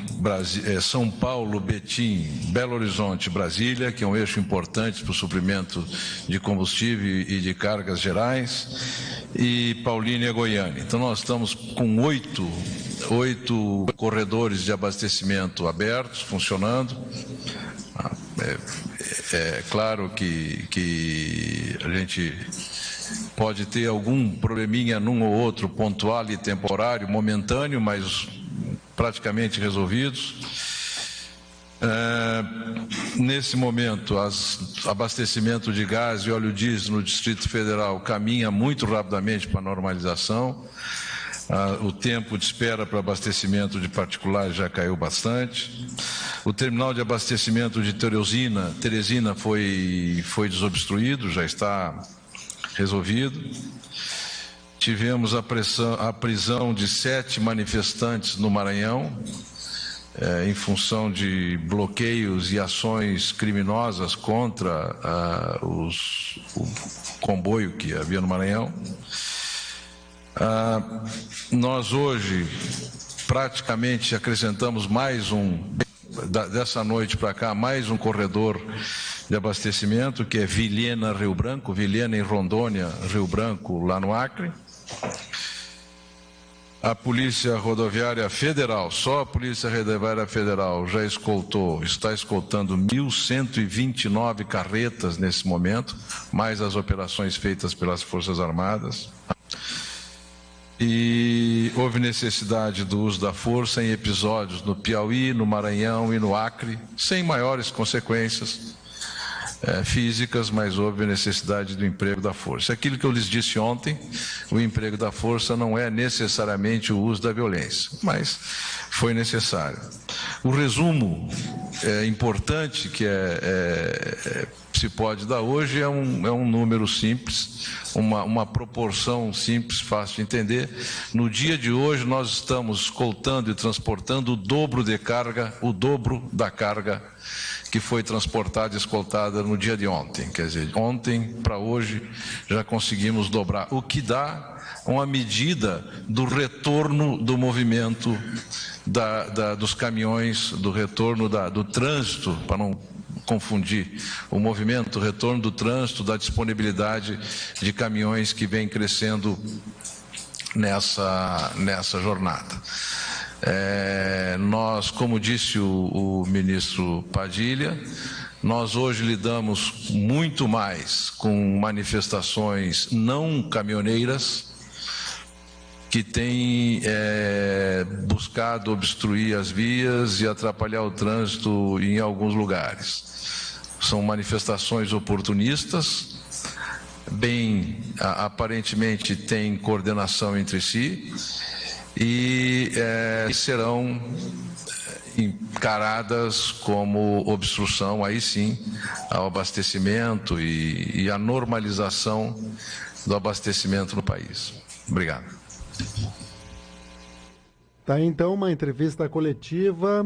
São Paulo, Betim, Belo Horizonte, Brasília, que é um eixo importante para o suprimento de combustível e de cargas gerais, e Paulínia, Goiânia. Então nós estamos com oito corredores de abastecimento abertos, funcionando. É claro que a gente pode ter algum probleminha num ou outro pontual e temporário, momentâneo, mas praticamente resolvidos. Nesse momento, abastecimento de gás e óleo diesel no Distrito Federal caminha muito rapidamente para a normalização. O tempo de espera para abastecimento de particulares já caiu bastante. O terminal de abastecimento de Teresina foi desobstruído, já está resolvido. Tivemos a prisão de 7 manifestantes no Maranhão, em função de bloqueios e ações criminosas contra o comboio que havia no Maranhão. Nós hoje praticamente acrescentamos dessa noite para cá, mais um corredor de abastecimento, que é Vilhena, Rio Branco, Vilhena em Rondônia, Rio Branco, lá no Acre. A Polícia Rodoviária Federal, só a Polícia Rodoviária Federal já está escoltando 1.129 carretas nesse momento, mais as operações feitas pelas Forças Armadas. E houve necessidade do uso da força em episódios no Piauí, no Maranhão e no Acre, sem maiores consequências físicas, mas houve necessidade do emprego da força. Aquilo que eu lhes disse ontem, o emprego da força não é necessariamente o uso da violência, mas foi necessário. O resumo importante que se pode dar hoje é um número simples, uma proporção simples, fácil de entender. No dia de hoje nós estamos escoltando e transportando o dobro da carga que foi transportada e escoltada no dia de ontem. Quer dizer, ontem para hoje já conseguimos dobrar, o que dá uma medida do retorno do movimento dos caminhões, do retorno do trânsito, para não confundir o movimento, o retorno do trânsito, da disponibilidade de caminhões que vem crescendo nessa jornada. Nós, como disse o ministro Padilha, nós hoje lidamos muito mais com manifestações não caminhoneiras que têm buscado obstruir as vias e atrapalhar o trânsito em alguns lugares. São manifestações oportunistas, aparentemente têm coordenação entre si e serão encaradas como obstrução, aí sim, ao abastecimento e à normalização do abastecimento no país. Obrigado. Tá, então, uma entrevista coletiva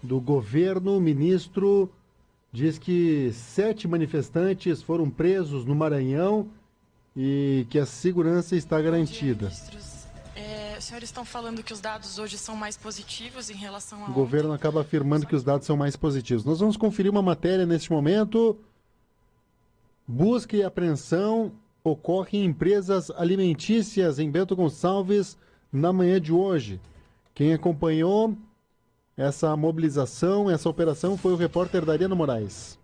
do governo. O ministro diz que 7 manifestantes foram presos no Maranhão e que a segurança está garantida. Os senhores estão falando que os dados hoje são mais positivos em relação ao... O governo acaba afirmando que os dados são mais positivos. Nós vamos conferir uma matéria neste momento. Busca e apreensão ocorre em empresas alimentícias em Bento Gonçalves na manhã de hoje. Quem acompanhou essa mobilização, essa operação, foi o repórter Dariano Moraes.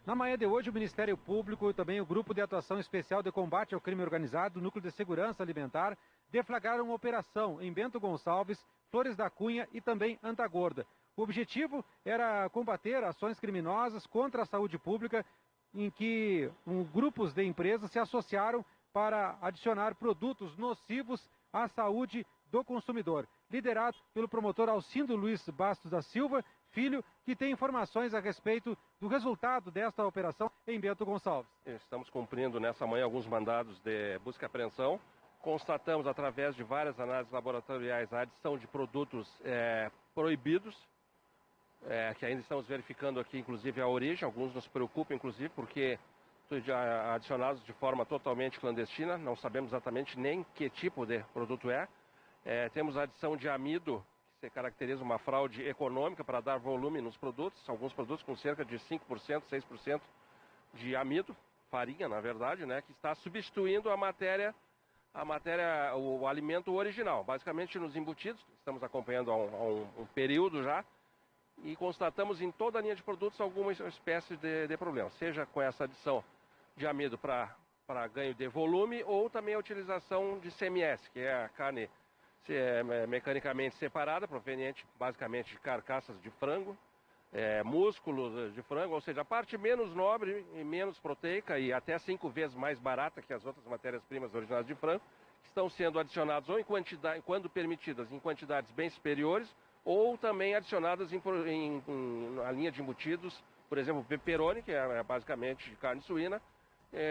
Na manhã de hoje, o Ministério Público e também o Grupo de Atuação Especial de Combate ao Crime Organizado, o Núcleo de Segurança Alimentar, deflagraram uma operação em Bento Gonçalves, Flores da Cunha e também Antagorda. O objetivo era combater ações criminosas contra a saúde pública, em que grupos de empresas se associaram para adicionar produtos nocivos à saúde do consumidor. Liderado pelo promotor Alcindo Luiz Bastos da Silva, filho, que tem informações a respeito do resultado desta operação em Bento Gonçalves. Estamos cumprindo nessa manhã alguns mandados de busca e apreensão constatamos, através de várias análises laboratoriais, a adição de produtos proibidos, que ainda estamos verificando aqui, inclusive, a origem. Alguns nos preocupam, inclusive, porque adicionados de forma totalmente clandestina, não sabemos exatamente nem que tipo de produto é. Temos a adição de amido, que se caracteriza uma fraude econômica para dar volume nos produtos, alguns produtos com cerca de 5%, 6% de amido, farinha, na verdade, né, que está substituindo o alimento original, basicamente nos embutidos. Estamos acompanhando há um período já, e constatamos em toda a linha de produtos alguma espécie de problema, seja com essa adição de amido para ganho de volume, ou também a utilização de CMS, que é a carne mecanicamente separada, proveniente basicamente de carcaças de frango, músculos de frango, ou seja, a parte menos nobre e menos proteica e até 5 vezes mais barata que as outras matérias-primas originais de frango, estão sendo adicionadas ou em quantidade, quando permitidas, em quantidades bem superiores, ou também adicionadas na linha de embutidos, por exemplo, o pepperoni, que é basicamente de carne suína.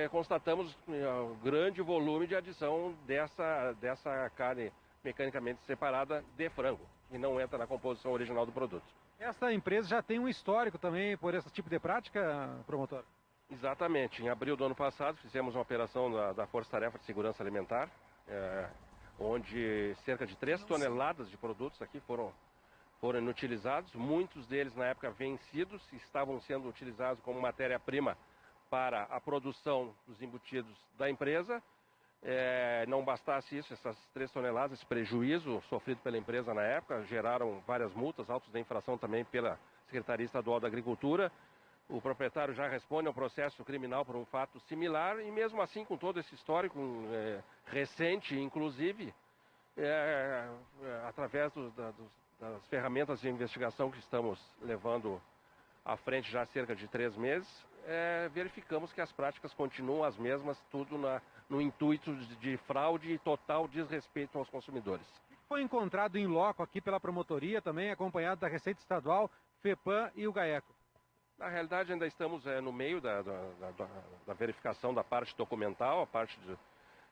Constatamos um grande volume de adição dessa carne mecanicamente separada de frango, que não entra na composição original do produto. Essa empresa já tem um histórico também por esse tipo de prática, promotor? Exatamente. Em abril do ano passado, fizemos uma operação da Força Tarefa de Segurança Alimentar, onde cerca de 3 toneladas de produtos aqui foram inutilizados. Muitos deles, na época, vencidos, estavam sendo utilizados como matéria-prima para a produção dos embutidos da empresa. Não bastasse isso, essas 3 toneladas, esse prejuízo sofrido pela empresa na época, geraram várias multas, autos de infração também pela Secretaria Estadual da Agricultura. O proprietário já responde ao processo criminal por um fato similar, e mesmo assim, com todo esse histórico recente, inclusive, através das ferramentas de investigação que estamos levando à frente já há cerca de 3 meses, verificamos que as práticas continuam as mesmas, tudo no intuito de fraude e total desrespeito aos consumidores. Foi encontrado em loco aqui pela promotoria, também acompanhado da Receita Estadual, FEPAM e o GAECO. Na realidade, ainda estamos no meio da verificação da parte documental, a parte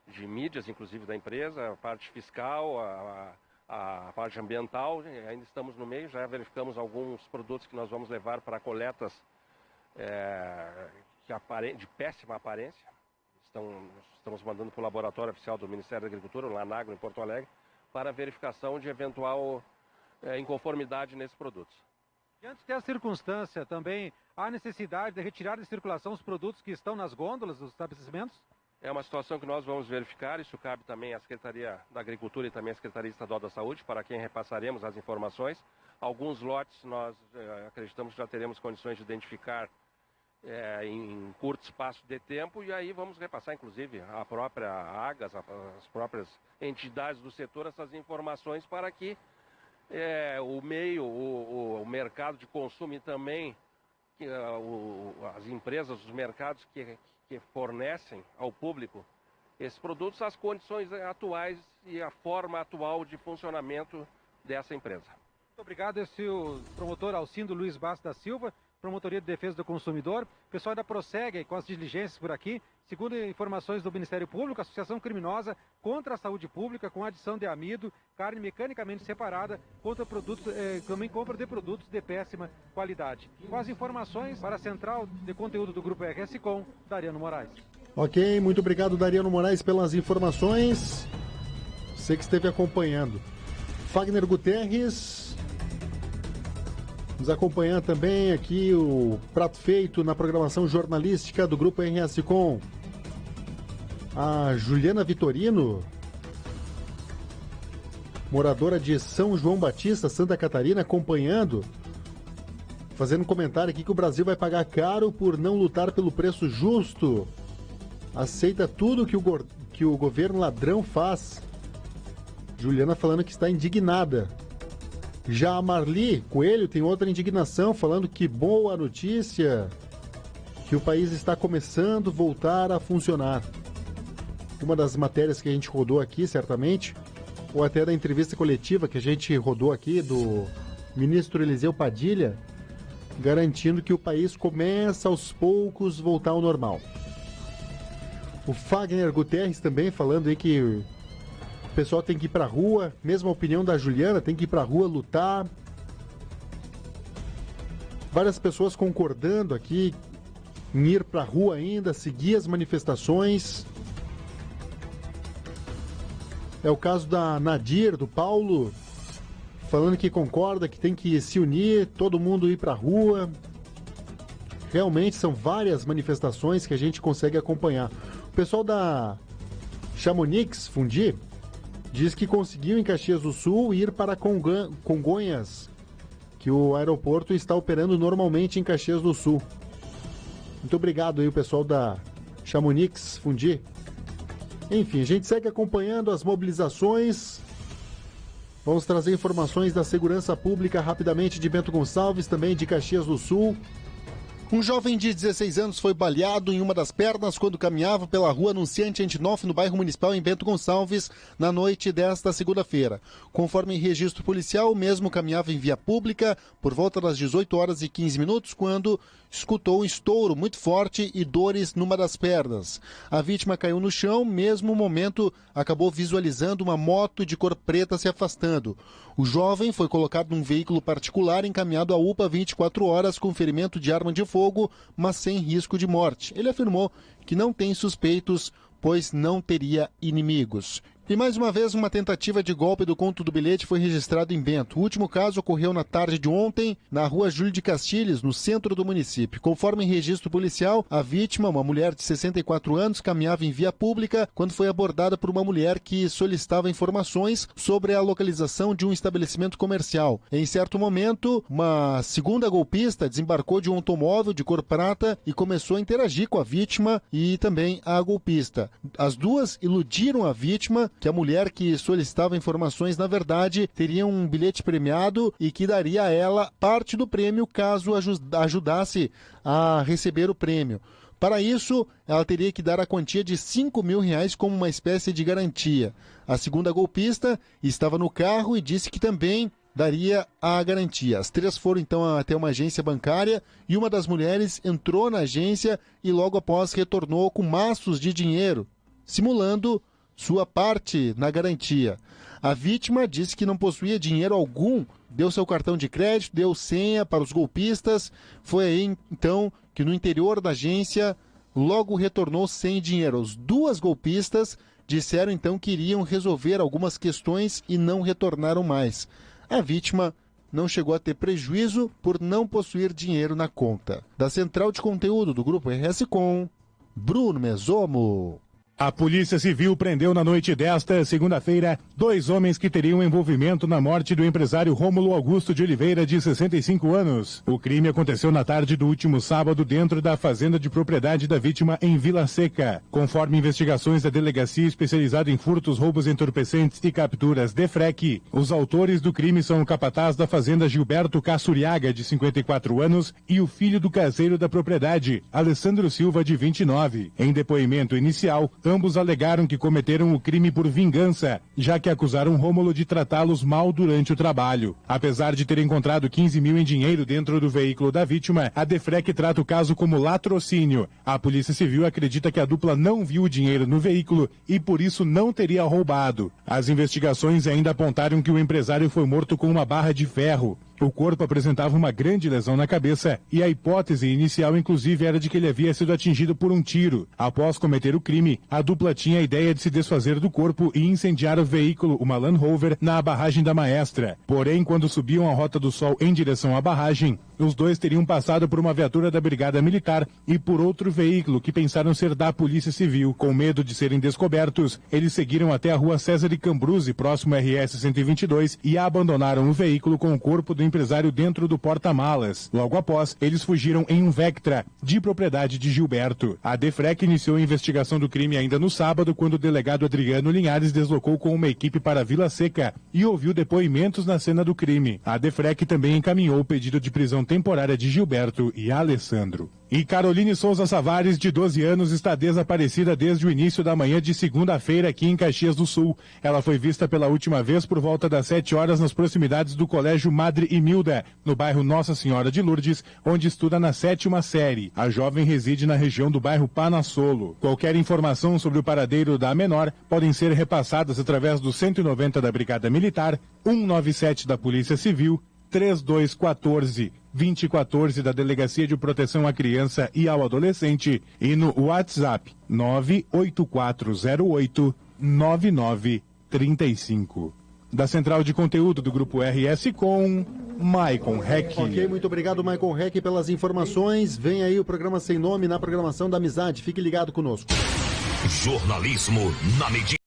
de mídias, inclusive, da empresa, a parte fiscal, a parte ambiental. Ainda estamos no meio, já verificamos alguns produtos que nós vamos levar para coletas de péssima aparência. Estamos mandando para o laboratório oficial do Ministério da Agricultura, lá na Agro, em Porto Alegre, para verificação de eventual inconformidade nesses produtos. Diante dessa circunstância, também há necessidade de retirar de circulação os produtos que estão nas gôndolas dos estabelecimentos? É uma situação que nós vamos verificar, isso cabe também à Secretaria da Agricultura e também à Secretaria Estadual da Saúde, para quem repassaremos as informações. Alguns lotes nós acreditamos que já teremos condições de identificar em curto espaço de tempo, e aí vamos repassar, inclusive, a própria AGAS, as próprias entidades do setor, essas informações para que o mercado de consumo e também as empresas, os mercados que fornecem ao público esses produtos, as condições atuais e a forma atual de funcionamento dessa empresa. Muito obrigado. Esse é o promotor Alcindo Luiz Bastos da Silva, Promotoria de Defesa do Consumidor. O pessoal ainda prossegue com as diligências por aqui. Segundo informações do Ministério Público, a associação criminosa contra a saúde pública, com adição de amido, carne mecanicamente separada, contra produtos, também compra de produtos de péssima qualidade. Com as informações para a Central de Conteúdo do Grupo RS Com, Dariano Moraes. Ok, muito obrigado, Dariano Moraes, pelas informações. Você que esteve acompanhando. Fagner Guterres nos acompanhando também aqui, o prato feito na programação jornalística do Grupo RS Com. A Juliana Vitorino, moradora de São João Batista, Santa Catarina, acompanhando, fazendo um comentário aqui que o Brasil vai pagar caro por não lutar pelo preço justo. Aceita tudo que o governo ladrão faz. Juliana falando que está indignada. Já a Marli Coelho tem outra indignação, falando que boa notícia, que o país está começando a voltar a funcionar. Uma das matérias que a gente rodou aqui, certamente, ou até da entrevista coletiva que a gente rodou aqui do ministro Eliseu Padilha, garantindo que o país começa aos poucos voltar ao normal. O Fagner Guterres também falando aí que O pessoal tem que ir pra rua, mesma opinião da Juliana, tem que ir pra rua lutar. Várias pessoas concordando aqui em ir pra rua ainda, seguir as manifestações. É o caso da Nadir, do Paulo, falando que concorda, que tem que se unir, todo mundo ir pra rua. Realmente são várias manifestações que a gente consegue acompanhar. O pessoal da Chamonix, Fundi, diz que conseguiu em Caxias do Sul ir para Congonhas, que o aeroporto está operando normalmente em Caxias do Sul. Muito obrigado aí o pessoal da Chamonix, Fundi. Enfim, a gente segue acompanhando as mobilizações. Vamos trazer informações da segurança pública rapidamente de Bento Gonçalves, também de Caxias do Sul. Um jovem de 16 anos foi baleado em uma das pernas quando caminhava pela rua Anunciante Antinoff, no bairro Municipal, em Bento Gonçalves, na noite desta segunda-feira. Conforme registro policial, o mesmo caminhava em via pública por volta das 18 horas e 15 minutos, quando escutou um estouro muito forte e dores numa das pernas. A vítima caiu no chão, mesmo momento acabou visualizando uma moto de cor preta se afastando. O jovem foi colocado num veículo particular encaminhado à UPA 24 horas com ferimento de arma de fogo, mas sem risco de morte. Ele afirmou que não tem suspeitos, pois não teria inimigos. E mais uma vez, uma tentativa de golpe do Conto do Bilhete foi registrado em Bento. O último caso ocorreu na tarde de ontem, na rua Júlio de Castilhos, no centro do município. Conforme registro policial, a vítima, uma mulher de 64 anos, caminhava em via pública quando foi abordada por uma mulher que solicitava informações sobre a localização de um estabelecimento comercial. Em certo momento, uma segunda golpista desembarcou de um automóvel de cor prata e começou a interagir com a vítima e também a golpista. As duas iludiram a vítima, que a mulher que solicitava informações, na verdade, teria um bilhete premiado e que daria a ela parte do prêmio caso ajudasse a receber o prêmio. Para isso, ela teria que dar a quantia de R$5.000 como uma espécie de garantia. A segunda golpista estava no carro e disse que também daria a garantia. As três foram então até uma agência bancária e uma das mulheres entrou na agência e logo após retornou com maços de dinheiro, simulando sua parte na garantia. A vítima disse que não possuía dinheiro algum, deu seu cartão de crédito, deu senha para os golpistas. Foi aí então que no interior da agência logo retornou sem dinheiro. As duas golpistas disseram então que iriam resolver algumas questões e não retornaram mais. A vítima não chegou a ter prejuízo por não possuir dinheiro na conta. Da central de conteúdo do Grupo RS Com, Bruno Mesomo. A Polícia Civil prendeu na noite desta segunda-feira 2 homens que teriam envolvimento na morte do empresário Rômulo Augusto de Oliveira, de 65 anos. O crime aconteceu na tarde do último sábado dentro da fazenda de propriedade da vítima em Vila Seca. Conforme investigações da Delegacia Especializada em Furtos, Roubos Entorpecentes e Capturas, DEFREC, os autores do crime são o capataz da fazenda Gilberto Cassuriaga, de 54 anos, e o filho do caseiro da propriedade, Alessandro Silva, de 29. Em depoimento inicial, ambos alegaram que cometeram o crime por vingança, já que acusaram Rômulo de tratá-los mal durante o trabalho. Apesar de ter encontrado 15 mil em dinheiro dentro do veículo da vítima, a DEFREC trata o caso como latrocínio. A Polícia Civil acredita que a dupla não viu o dinheiro no veículo e por isso não teria roubado. As investigações ainda apontaram que o empresário foi morto com uma barra de ferro. O corpo apresentava uma grande lesão na cabeça e a hipótese inicial, inclusive, era de que ele havia sido atingido por um tiro. Após cometer o crime, a dupla tinha a ideia de se desfazer do corpo e incendiar o veículo, uma Land Rover, na barragem da Maestra. Porém, quando subiam a Rota do Sol em direção à barragem, os dois teriam passado por uma viatura da Brigada Militar e por outro veículo que pensaram ser da Polícia Civil. Com medo de serem descobertos, eles seguiram até a rua César de Cambruzzi, próximo RS 122, e abandonaram o veículo com o corpo do empresário dentro do porta-malas. Logo após, eles fugiram em um Vectra, de propriedade de Gilberto. A DEFREC iniciou a investigação do crime ainda no sábado, quando o delegado Adriano Linhares deslocou com uma equipe para Vila Seca e ouviu depoimentos na cena do crime. A DEFREC também encaminhou o pedido de prisão temporária de Gilberto e Alessandro. E Caroline Souza Savares, de 12 anos, está desaparecida desde o início da manhã de segunda-feira aqui em Caxias do Sul. Ela foi vista pela última vez por volta das 7 horas nas proximidades do Colégio Madre Imilda, no bairro Nossa Senhora de Lourdes, onde estuda na 7ª série. A jovem reside na região do bairro Panassolo. Qualquer informação sobre o paradeiro da menor podem ser repassadas através do 190 da Brigada Militar, 197 da Polícia Civil, 3214-2014 da Delegacia de Proteção à Criança e ao Adolescente e no WhatsApp 98408-9935. Da Central de Conteúdo do Grupo RS com Maicon Heck. Ok, muito obrigado, Maicon Heck, pelas informações. Vem aí o programa Sem Nome na programação da Amizade. Fique ligado conosco. Jornalismo na medida.